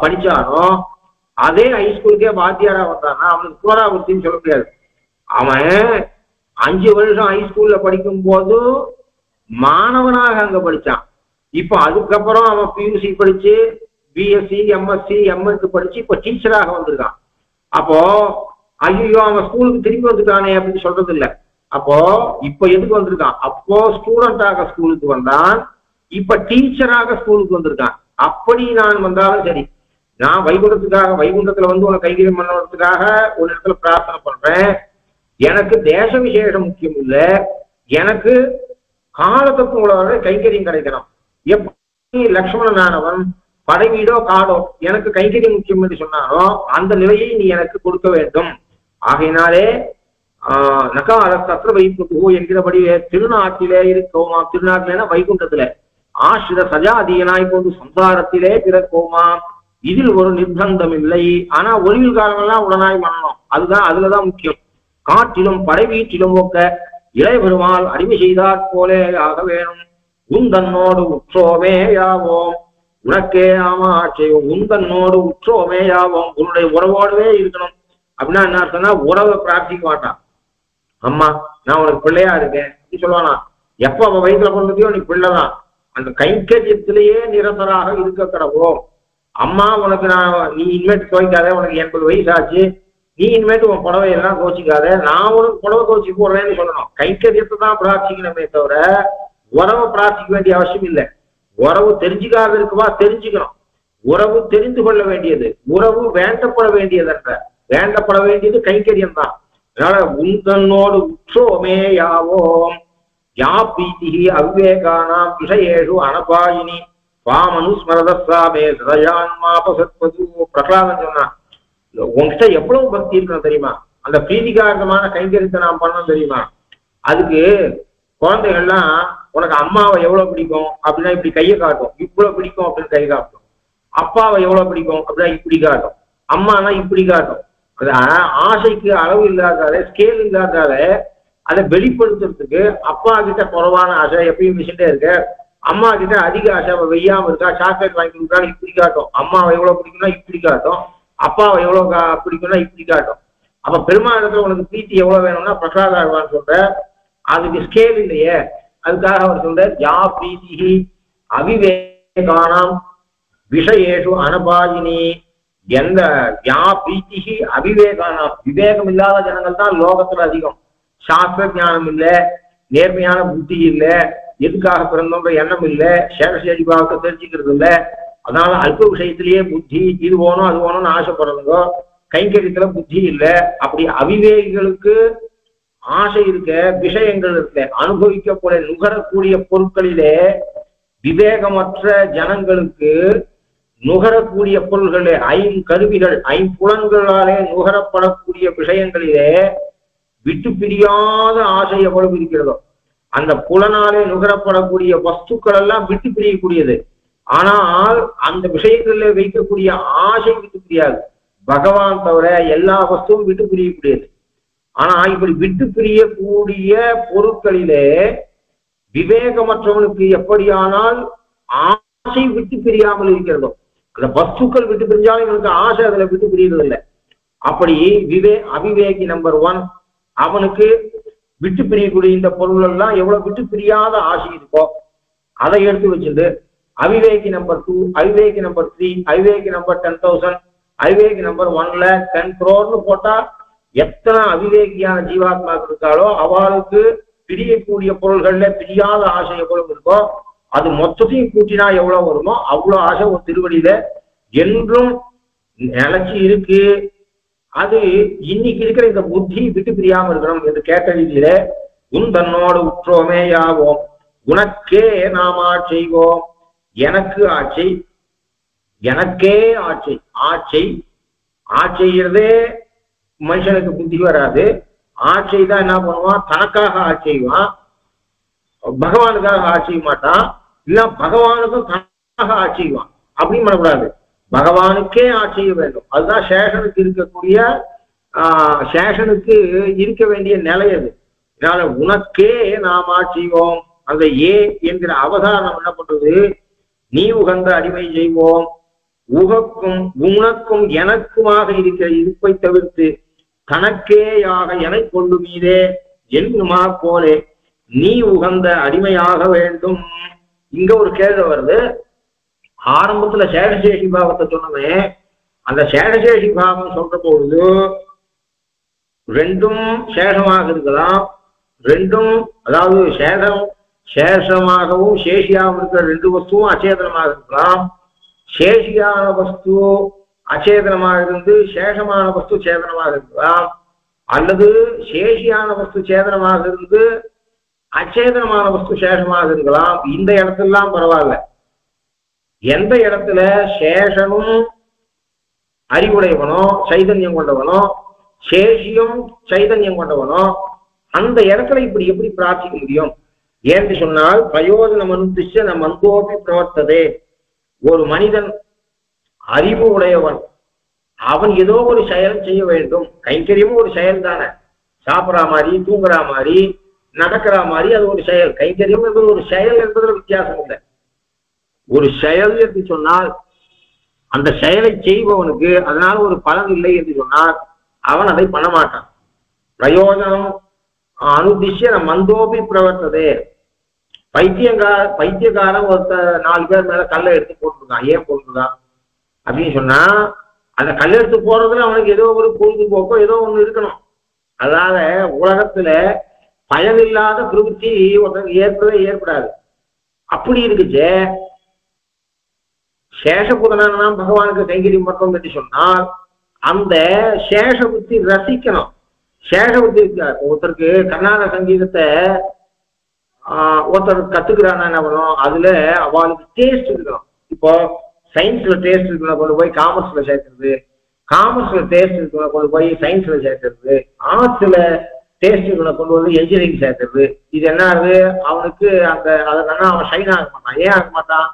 படிச்சானோ அதே ஹைஸ்கூலுக்கே வாத்தியாரா வந்தானா அவனுக்கு புனராவர்த்தின்னு சொல்ல முடியாது. அவன் 5 வருஷம் ஹைஸ்கூல்ல படிக்கும் போது மாணவனாக அங்க படிச்சான். இப்போ அதுக்கப்புறம் அவன் பியூசி படிச்சு பிஎஸ்சி எம்எஸ்சி எம்எஸ்சி படிச்சு இப்போ டீச்சராக வந்திருக்கான். அப்போ ஐயோ அவன் ஸ்கூலுக்கு திரும்பி வந்துட்டானே அப்படின்னு சொல்றது இல்லை. அப்போ இப்ப எதுக்கு வந்திருக்கான்? அப்போ ஸ்டூடெண்டாக ஸ்கூலுக்கு வந்தான், இப்ப டீச்சராக ஸ்கூலுக்கு வந்திருக்கான். அப்படி நான் வந்தாலும் சரி, நான் வைகுண்டத்துல உனக்கு கைகரியம் பண்ணுறதுக்காக ஒரு இடத்துல பிரார்த்தனை பண்றேன். எனக்கு தேச விசேஷம் முக்கியம் இல்லை, எனக்கு காலத்துக்கு உங்களோட கைகரியம் கிடைக்கணும். எப்படி லக்ஷ்மணனானவன் பதவியோ காடோ எனக்கு கைங்கரியம் முக்கியம் என்று சொன்னானோ அந்த நிலையை நீ எனக்கு கொடுக்க வேண்டும். ஆகையினாலே நகால சத்திர வைப்பு என்கிறபடி திருநாட்டிலே இருக்கோமாம். திருநாட்டிலேனா வைகுண்டத்துல ஆசிர சஜாதியனாய் கொண்டு சம்சாரத்திலே பிறக்கோமாம். இதில் ஒரு நிர்பந்தம் இல்லை. ஆனா ஒளிவில் காலமெல்லாம் உடனாய் மன்னணும், அதுலதான் முக்கியம். காட்டிலும் படைவீட்டிலும் ஒக்க இளைபெருமாள் அடிமை செய்தாற் போலே ஆக வேணும். உந்தன்னோடு உற்றோமே யாவோம் உனக்கே ஆமா செய்வோம். உந்தன்னோடு உற்றோமே யாவோம், உன்னுடைய உறவோடவே இருக்கணும். அப்படின்னா என்ன அர்த்தம்னா உறவை பிரார்த்திக்க மாட்டான். அம்மா நான் உனக்கு பிள்ளையா இருக்கேன் அப்படி சொல்லுவானா? எப்ப அவன் வயிற்றுல கொண்டதையோ நீ பிள்ளைதான். அந்த கைங்கரியத்திலேயே நிரந்தராக இருக்க கடவுளோம். அம்மா உனக்கு நீ இனிமேட்டு துவைக்காத, உனக்கு 80 வயசு ஆச்சு, நீ இனிமேட்டு உன் புடவையெல்லாம் கோச்சிக்காத, நான் உனக்கு புடவை கோச்சி போடுறேன்னு சொல்லணும். கைங்கரியத்தை தான் பிரார்த்திக்கணுமே தவிர உறவை பிரார்த்திக்க வேண்டிய அவசியம் இல்லை. உறவு தெரிஞ்சுக்காத இருக்குவா தெரிஞ்சுக்கணும். உறவு தெரிந்து கொள்ள வேண்டியது, உறவு வேண்டப்பட வேண்டியதல்ல. வேண்டப்பட வேண்டியது கைங்கரியம் தான். அதனால உந்தன்னோடு உற்றோமே யாவோம் யா பீதிகி அவ்வேகானாம் விஷயேஷு அனபாயினி பாமனுஸ்மரதசாமே சதயான்மாபசத்வது. பிரகலாதன் சொன்னான், உன்கிட்ட எவ்வளவு பக்தி இருக்கணும் தெரியுமா? அந்த பிரீதிகாரமான கைங்கரியத்தை நாம் பண்ணணும் தெரியுமா? அதுக்கு குழந்தைகள்லாம் உனக்கு அம்மாவை எவ்வளவு பிடிக்கும் அப்படின்னா இப்படி கையை காட்டும், இவ்வளவு பிடிக்கும் அப்படின்னு கை காட்டும். அப்பாவை எவ்வளவு பிடிக்கும் அப்படின்னா இப்படி காட்டும், அம்மானா இப்படி காட்டும். அது ஆசைக்கு அளவு இல்லாதால, ஸ்கேல் இல்லாதால அதை வெளிப்படுத்துறதுக்கு அப்பா கிட்ட குறைவான ஆசை எப்பயும் மிஷின்டே இருக்கு, அம்மா கிட்ட அதிக ஆசை அவ வெய்யாம இருக்கா, சாக்லேட் வாங்கி கொடுத்தாலும் இப்படி காட்டும். அம்மாவை எவ்வளவு பிடிக்கும்னா இப்படி காட்டும், அப்பாவை எவ்வளவு பிடிக்கும்னா இப்படி காட்டும். அப்ப பெருமாளத்துல உனக்கு பிரீத்தி எவ்வளவு வேணும்னா பிரகலாதாழ்வான்னு சொல்ற, அதுக்கு ஸ்கேல் இல்லையே. அதுக்காக அவர் சொல்ற யா பிரீத்தி அவிவேகானாம் விஷயேஷு அனபாயினி. எந்த யா பிரீத்தி அவிவேகானாம், விவேகம் இல்லாத ஜனங்கள் தான் லோகத்துல அதிகம். சாஸ்திர ஞானம் இல்லை, நேர்மையான புத்தி இல்லை, எதுக்காக பிறந்தோன்ற எண்ணம் இல்லை, சேஷசேஷி பாவத்தை தெரிஞ்சுக்கிறது இல்லை. அதனால அல்ப விஷயத்திலேயே புத்தி, இது வேணும் அது வேணும்னு ஆசைப்படுறதோ, கைங்கரியத்துல புத்தி இல்லை. அப்படி அவிவேகிகளுக்கு ஆசை இருக்க, விஷயங்கள் இருக்க, அனுபவிக்கக்கூடிய நுகரக்கூடிய பொருட்களிலே விவேகமற்ற ஜனங்களுக்கு நுகரக்கூடிய பொருள்களே, ஐங்கருவிகள் ஐம்புலன்களாலே நுகரப்படக்கூடிய விஷயங்களிலே விட்டு பிரியாத ஆசை எவ்வளவு இருக்கிறதோ, அந்த புலனாலே நுகரப்படக்கூடிய வஸ்துக்கள் எல்லாம் விட்டு பிரியக்கூடியது. ஆனால் அந்த விஷயங்களிலே வைக்கக்கூடிய ஆசை விட்டு பிரியாது. பகவான் தவிர எல்லா வஸ்துவும் விட்டு பிரியக்கூடியது. ஆனா இப்படி விட்டு பிரியக்கூடிய பொருட்களிலே விவேகமற்றவனுக்கு எப்படியானால் ஆசை விட்டு பிரியாமல் இருக்கிறதோ, அந்த வஸ்துக்கள் விட்டு பிரிஞ்சாலும் இவனுக்கு ஆசை அதுல விட்டு பிரியறது இல்லை. அப்படி அவிவேகி நம்பர் 1, அவனுக்கு விட்டு பிரியக்கூடிய இந்த பொருள் எல்லாம் எவ்வளவு விட்டு பிரியாத ஆசை இருக்கோ அதை எடுத்து வச்சுட்டு அவிவேகி நம்பர் 2, அவிவேகி நம்பர் 3, அவிவேகி நம்பர் 10,000, அவிவேகி நம்பர் 1,10 crore போட்டா எத்தனை அவிவேகியான ஜீவாத்மாக்கள் இருக்காளோ அவளுக்கு பிரியக்கூடிய பொருள்கள்ல பிரியாத ஆசை எவ்வளவு இருக்கோ அது மொத்தத்தையும் கூட்டினா எவ்வளவு வருமோ அவ்வளவு ஆசை ஒரு திருவடியில என்றும் நிலைச்சி இருக்கு. அது இன்னைக்கு இருக்கிற இந்த புத்தி விட்டு பிரியாம இருக்கணும் என்று கேட்ட ரீதியில உன் தன்னோடு உற்றோமே யாவோம் உனக்கே நாமா செய்வோம். எனக்கு ஆட்சி, எனக்கே ஆட்சி. ஆட்சிங்கிறதே மனுஷனுக்கு புத்தி வராது. ஆட்சி தான் என்ன பண்ணுவான், தனக்காக ஆட்சி செய்வான், பகவானுக்காக ஆட்சி செய்ய மாட்டான். இல்ல பகவானுக்கும் தனக்காக ஆட்சி செய்வான். அப்படின்னு பண்ணக்கூடாது, பகவானுக்கே ஆட்சி செய்ய வேண்டும். அதுதான் சேஷனுக்கு இருக்கக்கூடிய சேஷனுக்கு இருக்க வேண்டிய நிலை அது. அதனால உனக்கே நாம் ஆட்சிவோம். அந்த ஏ என்கிற அவதாரம் என்ன பண்றது, நீ உகந்த அடிமை செய்வோம். உகக்கும் உனக்கும் எனக்குமாக இருக்கிற இருப்பை தவிர்த்து தனக்கேயாக என கொண்டு மீதே என்னுமா போலே நீ உகந்த அடிமையாக வேண்டும். இங்க ஒரு கேள்வி வருது. ஆரம்பத்துல சேஷசேஷி பாவத்தை சொன்னமே, அந்த சேஷசேஷி பாவம் சொல்ற பொழுது ரெண்டும் சேஷமாக இருக்கலாம், ரெண்டும் அதாவது சேஷமாகவும் சேஷியாகவும் இருக்கிற ரெண்டு வஸ்துவும் அச்சேதனமாக இருக்கலாம். சேஷியான வஸ்து அச்சேதனமாக இருந்து சேஷமான வஸ்து சேதனமாக இருக்கலாம், அல்லது சேஷியான வஸ்து சேதனமாக இருந்து அச்சேதனமான வஸ்து சேஷமாக இருக்கலாம். இந்த இடத்துலாம் பரவாயில்ல. எந்த இடத்துல சேஷனும் அறிவுடையவனோ சைதன்யம் கொண்டவனோ சேஷியும் சைதன்யம் கொண்டவனோ அந்த இடத்துல இப்படி எப்படி பிரார்த்திக்க முடியும்? ஏன்னு சொன்னால் பிரயோஜனம் அனுதிஷ்ய நம் மந்தோபி பிரவர்த்ததே. ஒரு மனிதன் அறிவு உடையவன், அவன் ஏதோ ஒரு செயல் செய்ய வேண்டும். கைங்கரியமும் ஒரு செயல் தானே. சாப்பிட்ற மாதிரி, தூங்குற மாதிரி, நடக்கிற மாதிரி அது ஒரு செயல். கைங்கரியம் என்பது ஒரு செயல் என்பதில் வித்தியாசம் இல்லை. ஒரு செயல் என்று சொன்னால் அந்த செயலை செய்பவனுக்கு அதனால ஒரு பலன் இல்லை என்று சொன்னால் அவன் அதை பண்ண மாட்டான். பிரயோஜனம் அனுதிஷ்ய மந்தோபி பிரவர்த்ததே. பைத்தியக்காரன் ஒருத்தர் 4 பேர் மேல கல்லை எடுத்து போட்டுருக்கான். ஏன் போட்டுருக்கான் அப்படின்னு சொன்னா அந்த கல் எடுத்து போறதுல அவனுக்கு ஏதோ ஒரு பொழுதுபோக்கோ ஏதோ ஒண்ணு இருக்கணும். அதனால உலகத்துல பயனில்லாத பிரவೃತ್ತಿ ஒருத்தருக்கு ஏற்படாது. அப்படி இருக்குச்சு சேஷபூதனான பகவானுக்கு கைங்கரியம் பண்றோம் என்று சொன்னால் அந்த சேஷ புத்தி ரசிக்கணும். சேஷ புத்தி இருக்கார். ஒருத்தருக்கு கர்நாடக சங்கீதத்தை ஒருத்தர் கத்துக்கிறான்னா என்ன பண்ணும், அதுல அவளுக்கு டேஸ்ட் இருக்கணும். இப்போ சயின்ஸ்ல டேஸ்ட் இருக்கணும் கொண்டு போய் காமர்ஸ்ல சேர்க்கிறது, காமர்ஸ்ல டேஸ்ட் இருக்கணும் கொண்டு போய் சயின்ஸ்ல சேர்க்கிறது, ஆர்ட்ஸ்ல டேஸ்ட் இருக்கணும் கொண்டு வந்து என்ஜினியரிங் சேர்க்கிறது. இது என்ன ஆகுது, அவனுக்கு அந்த அதனால அவன் ஷைன் ஆக மாட்டான். ஏன் ஆக மாட்டான்?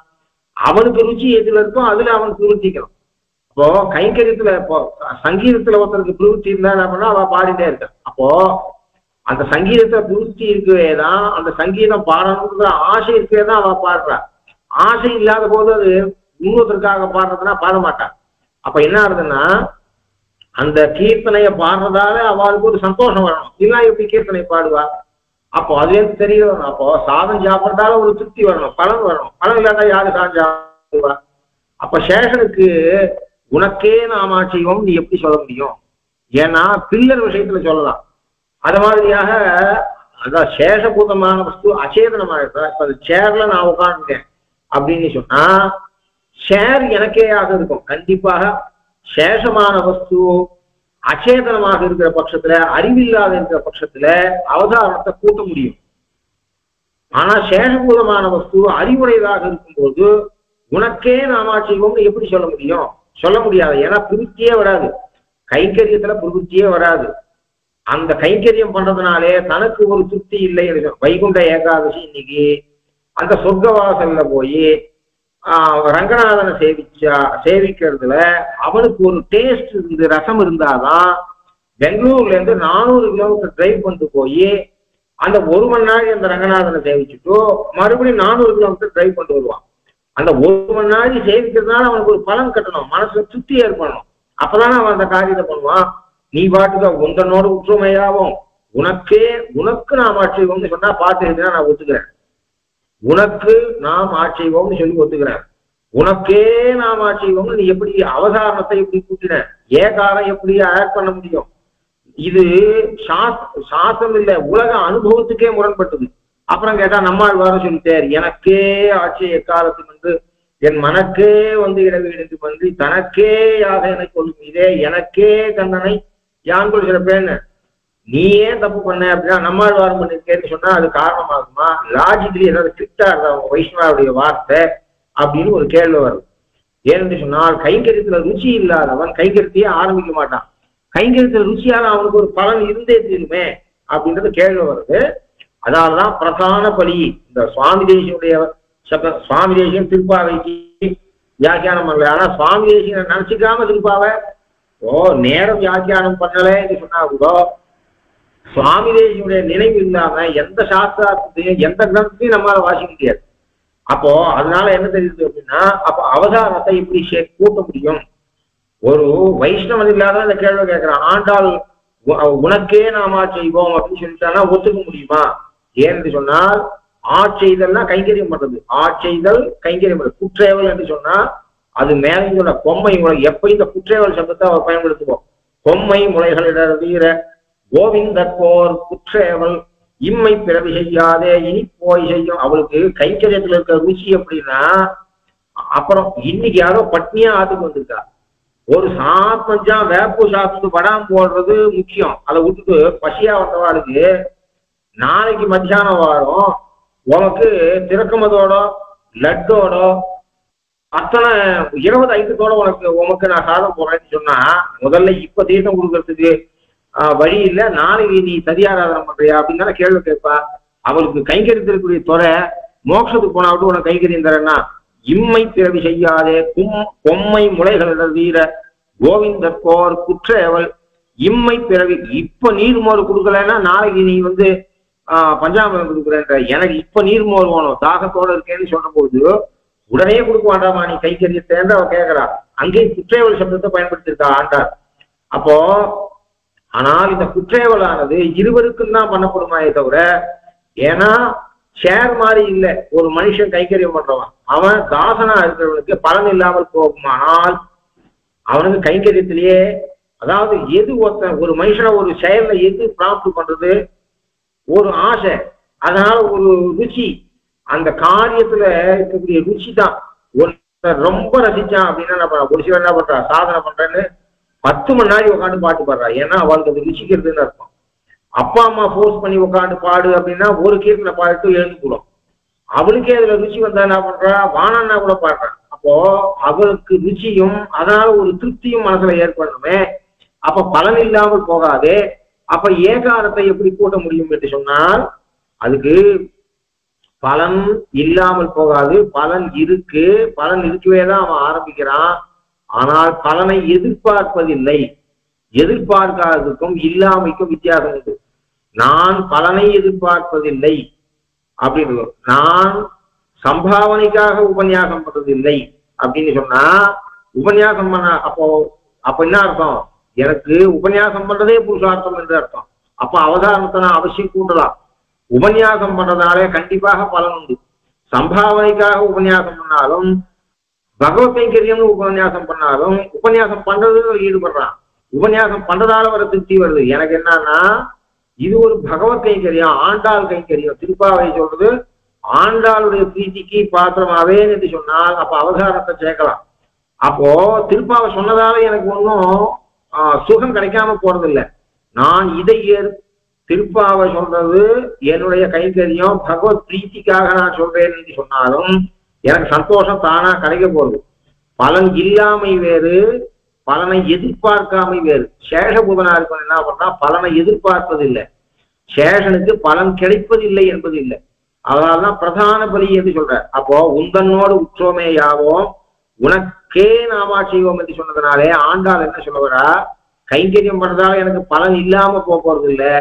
அவனுக்கு ருச்சி எதுல இருக்கும் அதுல அவனுக்கு ருச்சிக்கணும். அப்போ கைங்கரியத்துல இப்போ சங்கீதத்துல ஒருத்தருக்கு பிரவೃತ್ತಿ இருந்தா என்ன பண்ணா அவன் பாடிட்டே இருக்கான். அப்போ அந்த சங்கீதத்துல பிரவೃತ್ತಿ இருக்கவேதான், அந்த சங்கீதம் பாடணுங்கிற ஆசை இருக்கவேதான் அவன் பாடுறா. ஆசை இல்லாத போது அது இன்னொருத்தருக்காக பாடுறதுன்னா பாட மாட்டான். அப்ப என்ன ஆகுதுன்னா அந்த கீர்த்தனைய பாடுறதால அவளுக்கு ஒரு சந்தோஷம் வரணும். இல்லா எப்படி கீர்த்தனை பாடுவா? அப்போ அது எனக்கு தெரிய வரணும். அப்போ சாதம் சாப்பிட்றதால ஒரு திருப்தி வரணும், பலன் வரணும். பலன் இல்லாட்டா யாரு சாதம் சாப்பிடுவா? அப்ப சேஷனுக்கு உனக்கே நாம செய்வோம் நீ எப்படி சொல்ல முடியும்? ஏன்னா பில்லர் விஷயத்துல சொல்லலாம். அது மாதிரியாக அதான் சேஷபூதமான வஸ்து அச்சேதனமா இருக்கா. இப்ப அது சேர்ல நான் உட்காந்துட்டேன் அப்படின்னு சொன்னா சேர் எனக்கேயாக இருக்கும். கண்டிப்பாக சேஷமான வஸ்து அச்சேதனமாக இருக்கிற பட்சத்துல, அறிவில்லாத இருக்கிற பட்சத்துல அவதாரணத்தை கூட்ட முடியும். ஆனா சேஷபூதமான வஸ்து அறிவுடையதாக இருக்கும்போது உனக்கே நாம செய்வோம்னு எப்படி சொல்ல முடியும்? சொல்ல முடியாது. ஏன்னா பிரவೃತ್ತಿயே வராது, கைங்கரியத்துல பிரவೃತ್ತಿயே வராது. அந்த கைங்கரியம் பண்றதுனாலே தனக்கு ஒரு திருப்தி இல்லை. வைகுண்ட ஏகாதசி இன்னைக்கு அந்த சொர்க்கவாசல்ல போய் ரங்கநாதனை சேவிக்கிறதுல அவனுக்கு ஒரு டேஸ்ட் இருந்து ரசம் இருந்தாதான் பெங்களூர்ல இருந்து 400 கிலோமீட்டர் டிரைவ் பண்ணிட்டு போய் அந்த 1 மணி நேரம் அந்த ரங்கநாதனை சேவிச்சுட்டு மறுபடியும் 400 கிலோமீட்டர் டிரைவ் பண்ணிட்டு வருவான். அந்த 1 மணி நேரம் சேவிக்கிறதுனால அவனுக்கு ஒரு பலன் கட்டணும், மனசுல திருப்தி ஏற்படணும். அப்பதானே அவன் அந்த காரியத்தை பண்ணுவான். நீ பாட்டுக்க உந்தனோட ஒற்றுமையாவும் உனக்கு நாம் ஆட்சேபம்னு சொன்னா பார்த்துருந்தா நான் ஒத்துக்கிறேன். உனக்கு நாம் ஆட்சேபம்னு சொல்லி ஒத்துக்கிறேன். உனக்கே நாம் ஆட்சேபம்னு நீ எப்படி அவதாரணத்தை எப்படி கூட்டின, ஏகாரம் எப்படி ஆட் பண்ண முடியும்? இது சாஸ்திரம் இல்லை, உலக அனுபவத்துக்கே முரண்பட்டது. அப்புறம் கேட்டா நம்மாழ்வாரும் சொல்லிட்டார், எனக்கே ஆட்சி எக்காலத்துக்கு என்று என் மனக்கே இடவீடு பண்ணி தனக்கே யாக என கொள்ளும் இதே எனக்கே கண்ணனை யான்கொள் சிறப்பேன்னு. நீயே தப்பு பண்ண அப்படின்னா நம்மாழ்வாரம் பண்ணிருக்கேன்னு சொன்னா அது காரணமாகுமா? லாஜிக்கலி ஏதாவது ஸ்ட்ரிக்டா இருந்தா வைஷ்ணவாவுடைய வார்த்தை அப்படின்னு ஒரு கேள்வி வரும். ஏன்னு சொன்னால் கைங்கரியத்துல ருச்சி இல்லாதவன் கைங்கரியத்தையே ஆரம்பிக்க மாட்டான். கைங்கரியத்துல ருச்சியால அவனுக்கு ஒரு பலன் இருந்தே தீருமே அப்படின்றது கேள்வி வருது. அதனாலதான் பிரதான பலி இந்த சுவாமி தேசியனுடைய சுவாமி தேசியம் திருப்பாவைக்கு வியாக்கியானம் பண்ணல. ஆனா சுவாமி தேசியனை நினைச்சுக்காம திருப்பாவை நேரம் வியாக்கியானம் பண்ணல என்று சொன்னா கூட சுவாமி தேசியனுடைய நினைவு இல்லாம எந்த சாஸ்திரத்தையும் எந்த கிரந்தத்தையும் நம்மளால வாசிக்க முடியாது. அப்போ அதனால என்ன தெரியுது அப்படின்னா அப்ப அவதாரத்தை எப்படி கூட்ட முடியும்? ஒரு வைஷ்ணவன் இல்லாத அந்த கேள்வி கேட்கிறான். ஆண்டாள் உனக்கே நாம செய்வோம் அப்படின்னு சொல்லிட்டானா ஒத்துக்க முடியுமா? ஏன்னு சொன்னால் ஆட்செய்தல்னா கைங்கரியம் பண்றது. ஆட்செய்தல் கைங்கரியம் பண்றது. குற்றேவல் என்று சொன்னா அது மேலோட பொம்மை முளை. எப்ப இந்த குற்றேவல் சப்தத்தை அவர் பயன்படுத்துவோம். பொம்மை முளைகளிட வீர கோவிந்தற்போர் குற்றேவல் இம்மை பிறவி செய்யாதே இனி போய் செய்யும். அவளுக்கு கைங்கரியத்துல இருக்க ருச்சி அப்படின்னா அப்புறம் இன்னைக்கு யாரோ பட்னியா ஆத்துக்கு வந்திருக்கா. ஒரு சாப்பஞ்சாம் வேப்பூ சாப்பிட்டு வடாம் போடுறது முக்கியம். அதை விட்டுட்டு பசியா வந்தவாளுக்கு நாளைக்கு மத்தியானம் வாரம் உனக்கு திறக்கமதோட லட்டோட அத்தனை 20 ஐட்டத்தோட உனக்கு நான் சாதம் போடுறேன்னு சொன்னா முதல்ல இப்ப தீர்த்தம் கொடுக்கறதுக்கு வழி இல்லை, நாளைக்கு நீ சதியாராதனம் பண்றியா அப்படின்னு தானே கேள்வி கேட்பா. அவளுக்கு கைங்கரித்திருக்கூடிய துறை மோட்சத்துக்கு போனாவிட்டு உனக்கு கைங்கரியம் தரேன்னா இம்மை பிறவி செய்யாதே பொம்மை முளைகள் வீர கோவிந்தோர் குற்றேவல் இம்மை பிறவி. இப்ப நீர்மோர் கொடுக்கலன்னா நாளைக்கு நீ பஞ்சாமிரம் கொடுக்குறேன்ற. எனக்கு இப்ப நீர்மோர் வேணும், தாகத்தோட இருக்கேன்னு சொல்ற போது உடனே கொடுக்க வேண்டாமா நீ கைங்கரியத்தேன்னு அவ கேட்கிறா. அங்கே குற்றேவல் சப்தத்தை பயன்படுத்திருக்கா ஆண்டார். அப்போ ஆனால் இந்த குற்றேவலானது இருவருக்கும் தான் பண்ணப்படுமாயே தவிர, ஏன்னா ஷேர் மாதிரி இல்லை. ஒரு மனுஷன் கைங்கரியம் பண்றவன் அவன் தாசனா இருக்கிறவனுக்கு பலன் இல்லாமல் போகுமானால் அவனுக்கு கைங்கரியத்திலேயே, அதாவது எது ஒரு மனுஷனை ஒரு செயல்ல எது பிராப்தி பண்றது, ஒரு ஆசை, அதனால ஒரு ருச்சி, அந்த காரியத்துல இருக்கக்கூடிய ருச்சி தான். ஒருத்தர் ரொம்ப ரசிச்சான் அப்படின்னா என்ன பண்றான், ஒரு சிலர் என்ன பண்றா, சாதனை பண்றேன்னு 10 மணி நேரம் உட்காந்து பாட்டு பாடுறா. ஏன்னா அவளுக்கு அது ருச்சிக்கிறதுன்னு அர்த்தம். அப்பா அம்மா ஃபோர்ஸ் பண்ணி உட்காந்து பாடு அப்படின்னா ஒரு கீர்த்தனை பாடிட்டு எழுந்து போடும். அவளுக்கே அதுல ருச்சி வந்தா என்ன பண்றா, வானான்னா கூட பாடுறான். அப்போ அவளுக்கு ருச்சியும் அதனால ஒரு திருப்தியும் மனசுல ஏற்படணுமே. அப்ப பலன் இல்லாமல் போகாதே. அப்ப ஏகாரத்தை எப்படி கூட்ட முடியும் என்று சொன்னால் அதுக்கு பலன் இல்லாமல் போகாது, பலன் இருக்கு. பலன் இருக்கவே தான் அவன் ஆரம்பிக்கிறான். ஆனால் பலனை எதிர்பார்ப்பதில்லை. எதிர்பார்க்காததுக்கும் இல்லாமைக்கும் வித்தியாசம் உண்டு. நான் பலனை எதிர்பார்ப்பதில்லை அப்படின்னு, நான் சம்பாவனைக்காக உபன்யாசம் பண்றதில்லை அப்படின்னு சொன்னா உபன்யாசம் பண்ண அப்ப என்ன அர்த்தம், எனக்கு உபன்யாசம் பண்றதே புருஷார்த்தம் என்று அர்த்தம். அப்ப அவதாரணத்தை நான் அவசியம் கூட்டலாம். உபன்யாசம் பண்றதாலே கண்டிப்பாக பலன் உண்டு. சம்பாவனைக்காக உபன்யாசம் பண்ணாலும் பகவத் கைங்கரியம் உபன்யாசம் பண்ணாலும் உபன்யாசம் பண்றது ஈடுபடுறான். உபன்யாசம் பண்றதால வர திருப்தி வருது. எனக்கு என்னன்னா இது ஒரு பகவத் கைங்கரியம், ஆண்டாள் கைங்கரியம். திருப்பாவை சொல்றது ஆண்டாளுடைய பிரீத்திக்கு பாத்திரமாவே என்று சொன்னால் அப்ப அவதாரணத்தை சேர்க்கலாம். அப்போ திருப்பாவை சொன்னதால எனக்கு ஒன்றும் சுகம் கிடைக்காம போறதில்லை. நான் இதை திருப்பாவை சொல்றது என்னுடைய கைங்கரியம், பகவத் பிரீத்திக்காக நான் சொல்றேன் என்று சொன்னாலும் எனக்கு சந்தோஷம் தானா கிடைக்க போகுது. பலன் இல்லாமை வேறு, பலனை எதிர்பார்க்காமை வேறு. சேஷபூதனா இருக்கணும் என்ன பண்ணா பலனை எதிர்பார்ப்பதில்லை, சேஷனுக்கு பலன் கிடைப்பதில்லை என்பது இல்லை. அதனால்தான் பிரதான பலி என்று சொல்ற. அப்போ உந்தன்னோடு உற்றோமே யாவோம் உனக்கே நாமா செய்வோம் என்று சொன்னதுனாலே ஆண்டாள் என்ன சொல்ல வரா, கைங்கரியம் பண்றதால எனக்கு பலன் இல்லாம போறது இல்லை,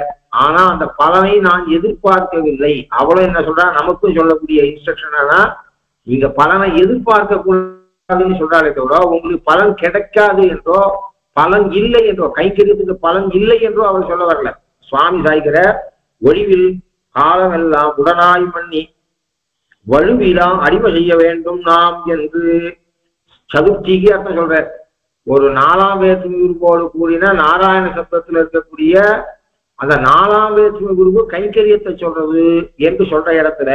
ஆனா அந்த பலனை நான் எதிர்பார்க்கவில்லை. அவளும் என்ன சொல்றா, நமக்கும் சொல்லக்கூடிய இன்ஸ்ட்ரக்ஷன் நீங்க பலனை எதிர்பார்க்க கூடாதுன்னு சொல்றாலே தவிர உங்களுக்கு பலன் கிடைக்காது என்றோ பலன் இல்லை என்றோ, கைங்கரியத்துக்கு பலன் இல்லை என்றோ அவர் சொல்ல வரல. சுவாமி சாய்கிற ஒழிவில் காலம் எல்லாம் உடனாய் பண்ணி வலுவிலாம் அடிமை செய்ய வேண்டும் நாம் என்று சதுர்த்திக்கு அர்த்தம் சொல்ற. ஒரு 4ஆம் வேற்றுமை குருவோடு கூடின நாராயண சப்தத்தில் இருக்கக்கூடிய அந்த 4ஆம் வேற்றுமை குருவு கைங்கரியத்தை சொல்றது என்று சொல்ற இடத்துல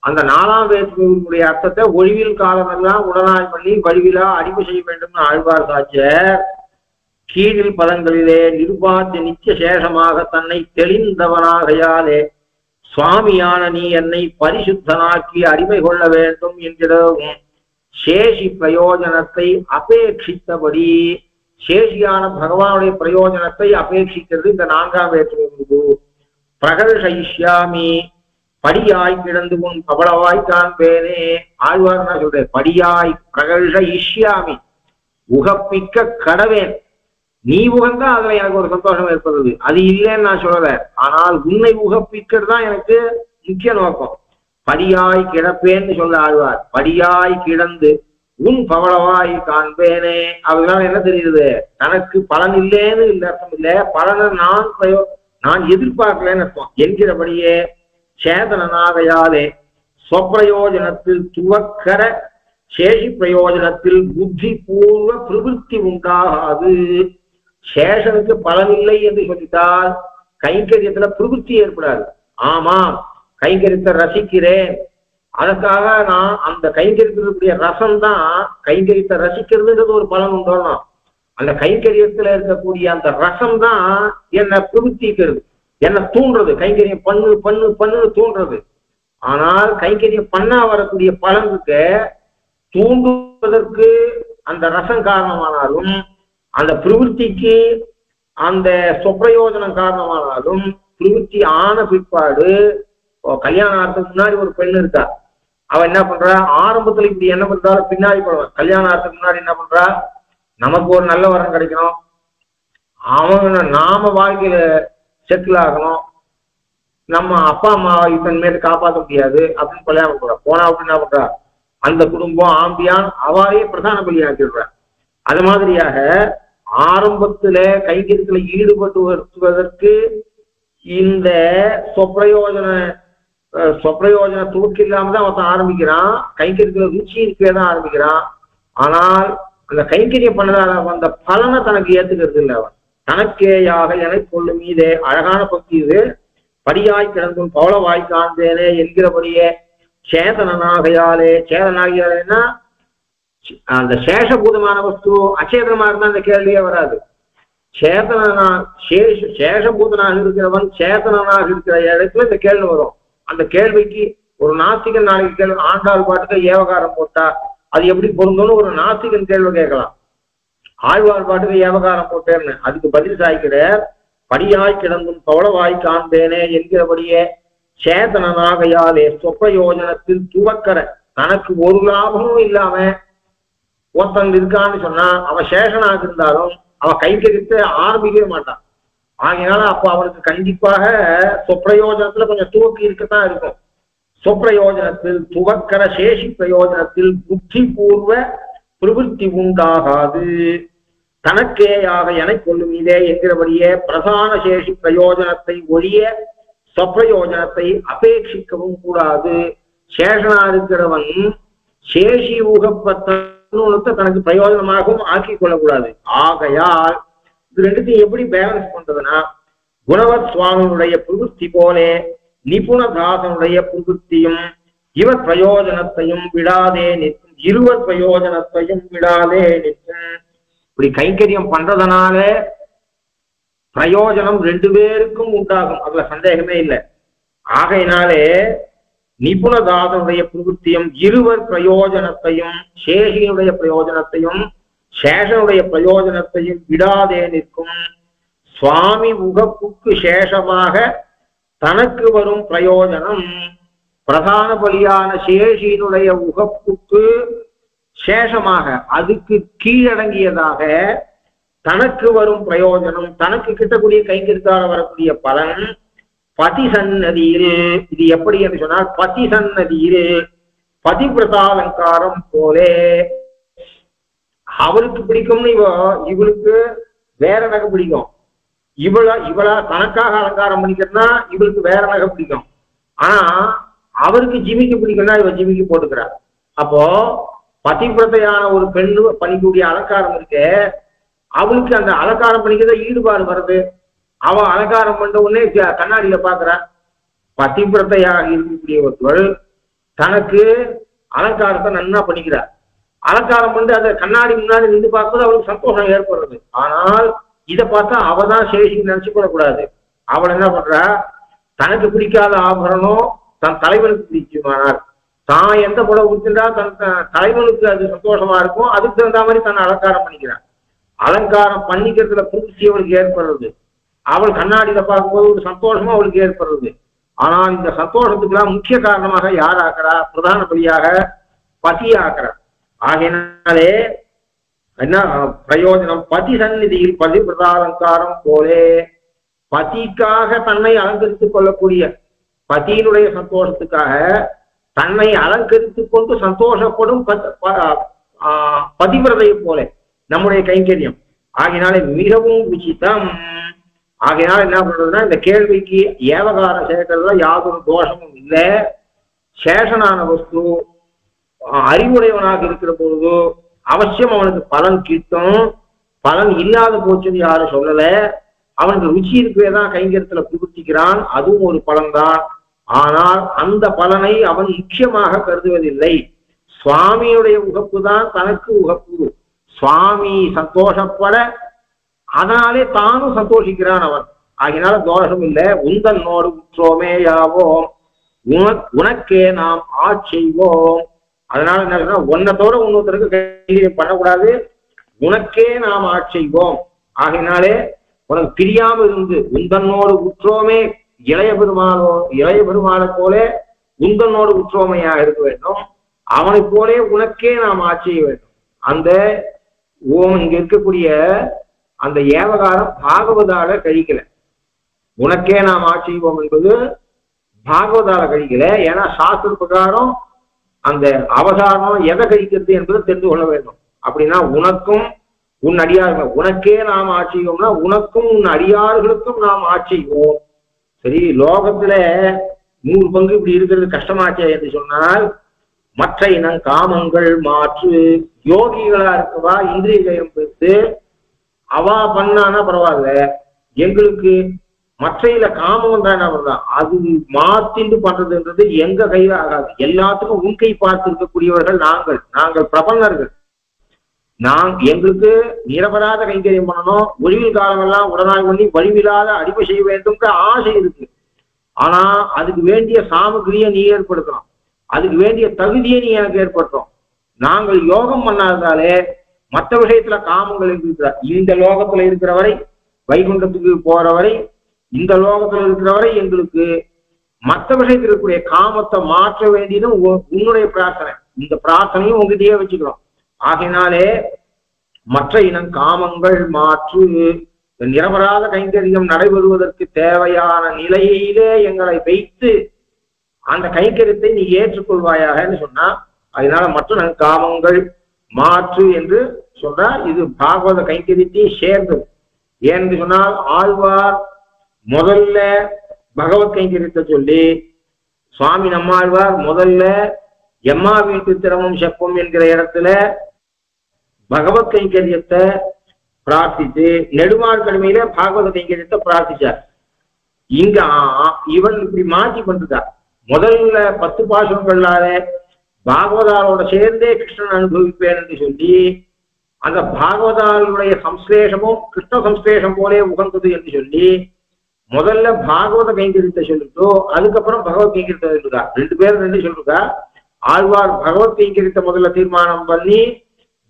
அந்த 4ஆம் வேற்றுமை குருவுடைய அர்த்தத்தை ஒழிவில் காலம் எல்லாம் உடனாய் பண்ணி வலுவிலா அடிமை செய்ய வேண்டும் ஆழ்வார் சாட்ச கீழில் பதங்களிலே நிருபாத்திய நித்திய சேஷமாக தன்னை தெளிந்தவனாகையாலே சுவாமியான நீ என்னை பரிசுத்தனாக்கி அடிமை கொள்ள வேண்டும் என்கிறவும் சேஷி பிரயோஜனத்தை அபேட்சித்தபடி, சேஷியான பகவானுடைய பிரயோஜனத்தை அபேட்சிக்கிறது இந்த 4ஆம் வேற்றுமை குரு. பிரகர்ஷயிஷ்யாமி படியாய் கிடந்து உன் பவளவாய் காண்பேனே. ஆழ்வார் நான் சொல்றேன், படியாய் பிரகர்ஷயிஷ்யாமி உகப்பிக்க கடவேன். நீ உகந்தா அதுல எனக்கு ஒரு சந்தோஷம் ஏற்படுது, அது இல்லைன்னு நான் சொல்லல. ஆனால் உன்னை உகப்பிக்கிறது தான் எனக்கு முக்கிய நோக்கம். படியாய் கிடப்பேன்னு சொல்ல ஆழ்வார். படியாய் கிடந்து உன் பவளவாய் காண்பேனே. அதனால என்ன தெரியுது, தனக்கு பலன் இல்லைன்னு இல்லை அர்த்தம் இல்லை, பலனை நான் எதிர்பார்க்கலன்னு அர்த்தம் என்கிறபடியே சேதனாகையாலே ஸ்வப்பிரயோஜனத்தில் துவக்கர சேஷி பிரயோஜனத்தில் புத்தி பூர்வ பிரவிற்த்தி உண்டாகாது. சேஷனுக்கு பலன் இல்லை என்று சொல்லிட்டால் கைங்கரியத்துல பிரவிற்த்தி ஏற்படாது. ஆமாம் கைங்கரியத்தை ரசிக்கிறேன், அதுக்காக நான் அந்த கைங்கரியத்தினுடைய ரசம் தான், கைங்கரியத்தை ரசிக்கிறதுன்றது ஒரு பலன் உண்டோம். அந்த கைங்கரியத்துல இருக்கக்கூடிய அந்த ரசம் தான் என்னை பிரவித்திக்கிறது, என்னை தூண்டுறது. கைங்கரியம் பண்ணு பண்ணு பண்ணுன்னு தூண்டுறது. ஆனால் கைங்கரியம் பண்ணா வரக்கூடிய பலனுக்கு தூண்டுவதற்கு அந்த ரசம் காரணமானாலும், அந்த பிரவೃத்திக்கு அந்த சொப்பிரயோஜனம் காரணமானாலும், பிரவೃத்தி ஆன பிற்பாடு கல்யாணத்துக்கு முன்னாடி ஒரு பெண் இருக்கா, அவ என்ன பண்றா, ஆரம்பத்துல இப்படி என்ன பண்றாலும் பின்னாடி போடுவான். கல்யாணத்துக்கு முன்னாடி என்ன பண்றா, நமக்கு ஒரு நல்ல வரம் கிடைக்கணும், அவங்க நாம வாழ்க்கையில செட்டில் ஆகணும், நம்ம அப்பா அம்மா இதன் மேல காப்பாற்ற முடியாது அப்படின்னு கல்யாணம் பண்றா. போனா அப்படின்னு என்ன பண்றா, அந்த குடும்பம் ஆம்பியான் அவாரையே பிரதான பலியாக்கிடுற. அது மாதிரியாக ஆரம்பத்துல கைங்கரியத்துல ஈடுபட்டு வருவதற்கு இந்த சொப்பிரயோஜன துவக்கு இல்லாம தான் அவன் ஆரம்பிக்கிறான். கைங்கரியத்துல ருச்சி இருக்கே தான் ஆரம்பிக்கிறான். ஆனால் அந்த கைங்கரியம் பண்ணதால அந்த பலனை தனக்கு ஏத்துக்கிறது இல்லை. அவன் தனக்கேயாக என கொள்ளும் மீதே அழகான பக்தி இது. படியாய் கிடந்தும் பவள வாய் காண்பேனே என்கிறபடியே சேதனாகையாலே, சேதனாகியாலேன்னா அந்த சேஷபூதமான வஸ்து அச்சேதனமா இருந்தா அந்த கேள்வியே வராது. சேஷபூதனாக இருக்கிறவன் சேதனாக இருக்கிற இடத்துல இந்த கேள்வி வரும். அந்த கேள்விக்கு ஒரு நாஸ்திகன் நாளைக்கு கேள்வி, ஆண்டாள் பாட்டுக்கு ஏவகாரம் போட்டா அது எப்படி பொருந்தும்னு ஒரு நாஸ்திகன் கேள்வி கேட்கலாம். ஆழ்வார் பாட்டுக்கு ஏவகாரம் போட்டேன்னு அதுக்கு பதில் சாய்க்கிற படியாய் கிடந்தும் பவளவாய் காண்பேனே என்கிறபடியே சேதனாகையாலே சொப்பயோஜனத்தில் துவக்கற, தனக்கு ஒரு லாபமும் இல்லாம ஒருத்தன் இருக்கான்னு சொன்னா அவன் சேஷனாக இருந்தாலும் அவன் கைக்கரித்து ஆரம்பிக்கவே மாட்டான். ஆகையினால அப்ப அவனுக்கு கண்டிப்பாக சொப்பிரயோஜனத்துல கொஞ்சம் துவக்கி இருக்கத்தான் இருக்கும். சொப்பிரயோஜனத்தில் துவக்கற சேஷி பிரயோஜனத்தில் புத்தி பூர்வ பிரவೃத்தி உண்டாகாது. தனக்கேயாக என கொள்ளும் இதே என்கிறபடியே பிரதான சேஷி பிரயோஜனத்தை ஒழிய சொப்பிரயோஜனத்தை அபேட்சிக்கவும் கூடாது. சேஷனா இருக்கிறவன் சேஷி ஊகப்பத்தை தனக்கு பிரயோஜனமாகவும் ஆக்கிக் கொள்ளக்கூடாது. ஆகையால் இது ரெண்டுத்தையும் எப்படி பேலன்ஸ் பண்றதுன்னா, குணவத் சுவாமியுடைய பிரவೃத்தி போலே நிபுணதாசனுடைய பிரவೃத்தியும் இவர் பிரயோஜனத்தையும் விடாதே நிற்கும், இருவர் பிரயோஜனத்தையும் விடாதே நிற்கும். இப்படி கைங்கரியம் பண்றதுனால பிரயோஜனம் ரெண்டு பேருக்கும் உண்டாகும், அதுல சந்தேகமே இல்லை. ஆகையினாலே நிபுணதாசனுடைய பிரவೃத்தியும் இருவர் பிரயோஜனத்தையும் சேஷியினுடைய பிரயோஜனத்தையும் சேஷனுடைய பிரயோஜனத்தையும் விடாதே நிற்கும். சுவாமி உகப்புக்கு சேஷமாக தனக்கு வரும் பிரயோஜனம் பிரதான பலியான சேஷியினுடைய உகப்புக்கு சேஷமாக அதுக்கு கீழடங்கியதாக தனக்கு வரும் பிரயோஜனம், தனக்கு கிட்டக்கூடிய கைங்கரித்தால வரக்கூடிய பலன் பதிசன்னதியில். இது எப்படி என்று சொன்னால், பதிசன்னதியில் பதிபிரதாலங்காரம் போலே அவளுக்கு பிடிக்கும்னு இவளுக்கு வேற நகை பிடிக்கும், இவளா தனக்காக அலங்காரம் பண்ணிக்கிறதுனா இவளுக்கு வேற நகை பிடிக்கும். ஆனா அவருக்கு ஜிமிக்கு பிடிக்கும்னா இவ ஜிமிக்கு போட்டுக்கிறார். அப்போ பதிபிரதையான ஒரு பெண்ணு பண்ணிக்கூடிய அலங்காரம் இருக்கு, அவளுக்கு அந்த அலங்காரம் பண்ணிக்கிறத ஈடுபாடு வருது. அவ அலங்காரம் பண்ண உடனே கண்ணாடியில பாக்குறா. பதிபிரதையாக இருக்கக்கூடியவர்கள் தனக்கு அலங்காரத்தை நன்னா பண்ணிக்கிறார். அலங்காரம் பண்ணி அந்த கண்ணாடி முன்னாடி நின்று பார்க்கும்போது அவளுக்கு சந்தோஷம் ஏற்படுறது. ஆனால் இதை பார்த்தா அவதான் சேஷிக்கு நினைச்சு கொள்ளக்கூடாது. அவள் என்ன பண்றா, தனக்கு பிடிக்காத ஆபரணம் தன் தலைவனுக்கு பிடிக்குமானார், தான் எந்த புடவை கொடுத்துட்டா தன் தலைவனுக்கு அது சந்தோஷமா இருக்கும், அதுக்கு தகுந்த மாதிரி தன்னை அலங்காரம் பண்ணிக்கிறான். அலங்காரம் பண்ணிக்கிறதுல புதுசி அவளுக்கு ஏற்படுறது. அவள் கண்ணாடியில பார்க்கும்போது ஒரு சந்தோஷமா அவளுக்கு ஏற்படுறது. ஆனால் இந்த சந்தோஷத்துக்கெல்லாம் முக்கிய காரணமாக யார் ஆக்குறா, பிரதான பலியாக பசிய ஆக்குறா. ஆகையினாலே என்ன பிரயோஜனம், பதி சந்நிதியில் பதி பிரதாலங்காரம் போலே பதிக்காக தன்னை அலங்கரித்துக் கொள்ளக்கூடிய, பதியினுடைய சந்தோஷத்துக்காக தன்னை அலங்கரித்துக் கொண்டு சந்தோஷப்படும் பதிவிரதையை போல நம்முடைய கைங்கரியம். ஆகினாலே மிகவும் உச்சிதம். ஆகையினால என்ன பண்றதுன்னா, இந்த கேள்விக்கு ஏவகாரம் சேர்க்கிறதுல யாதொரு தோஷமும் இல்லை. சேஷனான வஸ்து அறிவுடையவனாக இருக்கிற பொழுது அவசியம் அவனுக்கு பலன் கிட்டும். பலன் இல்லாத போச்சுன்னு யாரும் சொல்லல. அவனுக்கு ருச்சி இருக்கிறதான் கைங்கரியத்துல புகுத்திக்கிறான், அதுவும் ஒரு பலன்தான். ஆனால் அந்த பலனை அவன் முக்கியமாக கருதுவதில்லை. சுவாமியுடைய உகப்பு தான் தனக்கு உகப்பு. சுவாமி சந்தோஷப்பட அதனாலே தானும் சந்தோஷிக்கிறான் அவன். ஆகினால தோஷம் இல்லை. உந்தன்னோடு உற்றோமே யாவோம் உனக்கே நாம் ஆட்செய்வோம். அதனால என்ன சொன்னா, ஒன்னத்தோட இன்னொருத்தருக்கு கைங்கரியம் பண்ணக்கூடாது, உனக்கே நாம் ஆட்செய்வோம். ஆகையினாலே உனக்கு பிரியாம இருந்து உந்தன்னோடு உற்றோமே, இளைய பெருமாளை போல உந்தன்னோடு உற்றோமையாக இருக்க வேண்டும். அவனை போலே உனக்கே நாம் ஆட்சி செய்ய வேண்டும். அந்த இங்க இருக்கக்கூடிய அந்த ஏவகாரம் பாகவதால கழிக்கல. உனக்கே நாம் ஆட்சி செய்வோம் என்பது பாகவதால கழிக்கல. ஏன்னா சாஸ்திர பிரகாரம் அந்த அவதாரம் எதை கழிக்கிறது என்பதை தெரிந்து கொள்ள வேண்டும். அப்படின்னா உனக்கும் உன் அடியார்கள், உனக்கே நாம் ஆட்சி செய்வோம்னா உனக்கும் உன் அடியார்களுக்கும் நாம் ஆட்சி செய்வோம். சரி, லோகத்துல 100 பங்கு இப்படி இருக்கிறது கஷ்டமாச்சே என்று சொன்னால், மற்ற இனம் காமங்கள் மாற்று யோகிகளா இருக்கவா இந்திரிய ஜெயம் பெற்று அவா பண்ணானா பரவாயில்ல, எங்களுக்கு மற்றையில காமம் தான் தான் அது மாத்திண்டு பண்றதுன்றது எங்க கையில ஆகாது. எல்லாத்துக்கும் உன் கை பார்த்து இருக்கக்கூடியவர்கள் நாங்கள் பிரபன்னர்கள். எங்களுக்கு நிரபராத கைங்கரியம் பண்ணணும், ஒழிவில் காலமெல்லாம் உடனாய் பண்ணி வழிவில்லாத அடிமை செய்ய வேண்டும்ன்ற ஆசை இருக்கு. ஆனா அதுக்கு வேண்டிய சாமகிரியை நீ ஏற்படுத்தணும், அதுக்கு வேண்டிய தகுதியை நீ எனக்கு ஏற்படுத்தும். நாங்கள் யோகம் பண்ணாததாலே மற்ற விஷயத்துல காமங்கள் இருக்கிற இந்த லோகத்துல இருக்கிற வரை, வைகுண்டத்துக்கு போற வரை, இந்த லோகத்துல இருக்கிற வரை எங்களுக்கு மற்ற விஷயத்தில் இருக்கக்கூடிய காமத்தை மாற்ற வேண்டியது உன்னுடைய பிரார்த்தனை. இந்த பிரார்த்தனையும் உங்ககிட்டயே வச்சுக்கிறோம். ஆகையினாலே மற்ற இனம் காமங்கள் மாற்று நிரபராத கைங்கரியம் நடைபெறுவதற்கு தேவையான நிலையிலே எங்களை வைத்து அந்த கைங்கரியத்தை நீ ஏற்றுக்கொள்வாயாகன்னு சொன்னா, அதனால மற்ற காமங்கள் மாற்று என்று சொன்னா இது பாகவத கைங்கரியத்தை சேர்ந்தது. ஏன்னு சொன்னால் ஆழ்வார் முதல்ல பகவத் கைங்கரியத்தை சொல்லி, சுவாமி நம்மாழ்வார் முதல்ல எம்மா வீட்டு திறமும் செப்பம் என்கிற இடத்துல பகவத் கைங்கரியத்தை பிரார்த்தித்து நெடுமார் கடமையில பாகவத கைங்கரியத்தை பிரார்த்திச்சார். இங்க இவன் இப்படி மாற்றி பண்றதா, முதல்ல 10 பாசுரங்களால பாகவதாரோட சேர்ந்தே கிருஷ்ணன் அனுபவிப்பேன் என்று சொல்லி அந்த பாகவதாருடைய சம்ஸ்லேஷமும் கிருஷ்ண சம்ஸ்லேஷம் போலே உகந்தது என்று சொல்லி முதல்ல பாகவத கைங்கரியத்தை சொல்லிட்டோ அதுக்கப்புறம் பகவத் கைங்கரியத்தை சொல்லுதா. 2 பேரும் 2 சொல்லுதா. ஆழ்வார் பகவத் கைங்கரியத்தை முதல்ல தீர்மானம் பண்ணி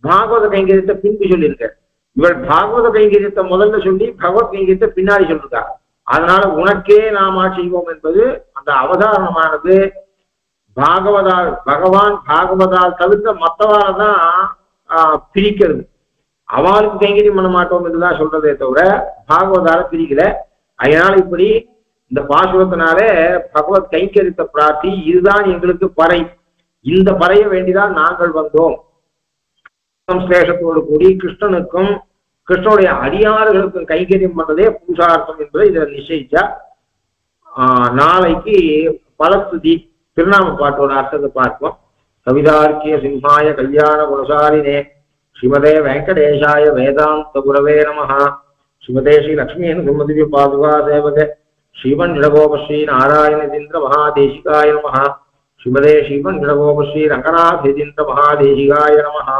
பாகவத கைங்கரியத்தை பின்பு சொல்லியிருக்க. இவள் பாகவத கைங்கரியத்தை முதல்ல சொல்லி பகவத் கைங்கரியத்தை பின்னாடி சொல்லிருக்கா. அதனால உனக்கே நாம் ஆட்சிவோம் என்பது அந்த அவதாரணமானது பகவான் பாகவதால் தவிர்த்த மற்றவால தான் பிரிக்கிறது. அவளுக்கு கைங்கரியம் பண்ண மாட்டோம் என்றுதான் சொல்றதே தவிர பாகவதால பிரிக்கல. அதனால இப்படி இந்த பாசுரத்தினால பகவத் கைங்கரியத்தை பிரார்த்தி, இதுதான் எங்களுக்கு பறை, இந்த பறைய வேண்டிதான் நாங்கள் வந்தோம். சம்ஸ்லேஷத்தோடு கூடி கிருஷ்ணனுக்கும் கிருஷ்ணனுடைய அடியார்களுக்கும் கைங்கரியம் பண்றதே புருஷார்த்தம் என்பதை இதை நிச்சயிச்சா. நாளைக்கு பலஸ்துதி திருநாம பாட்டோட அர்த்தத்தை பார்ப்போம். கவிதார்க்கிய சிம்ஹாய கல்யாண குணசாலினே ஸ்ரீமதே வெங்கடேஷாய வேதாந்த குரவே நமஹ. ஸ்ரீமதே ஸ்ரீ லக்ஷ்மீ சுமதிவ்ய பாதுகா சேவக ஸ்ரீமன் நிலகோபஸ்ரீ நாராயணதீந்திர மகாதேசிகாய நமஹ. ஸ்ரீமதே ஸ்ரீமன் நிலகோபஸ்ரீ ரங்கநாதேந்திர மகாதேசிகாய நமஹ.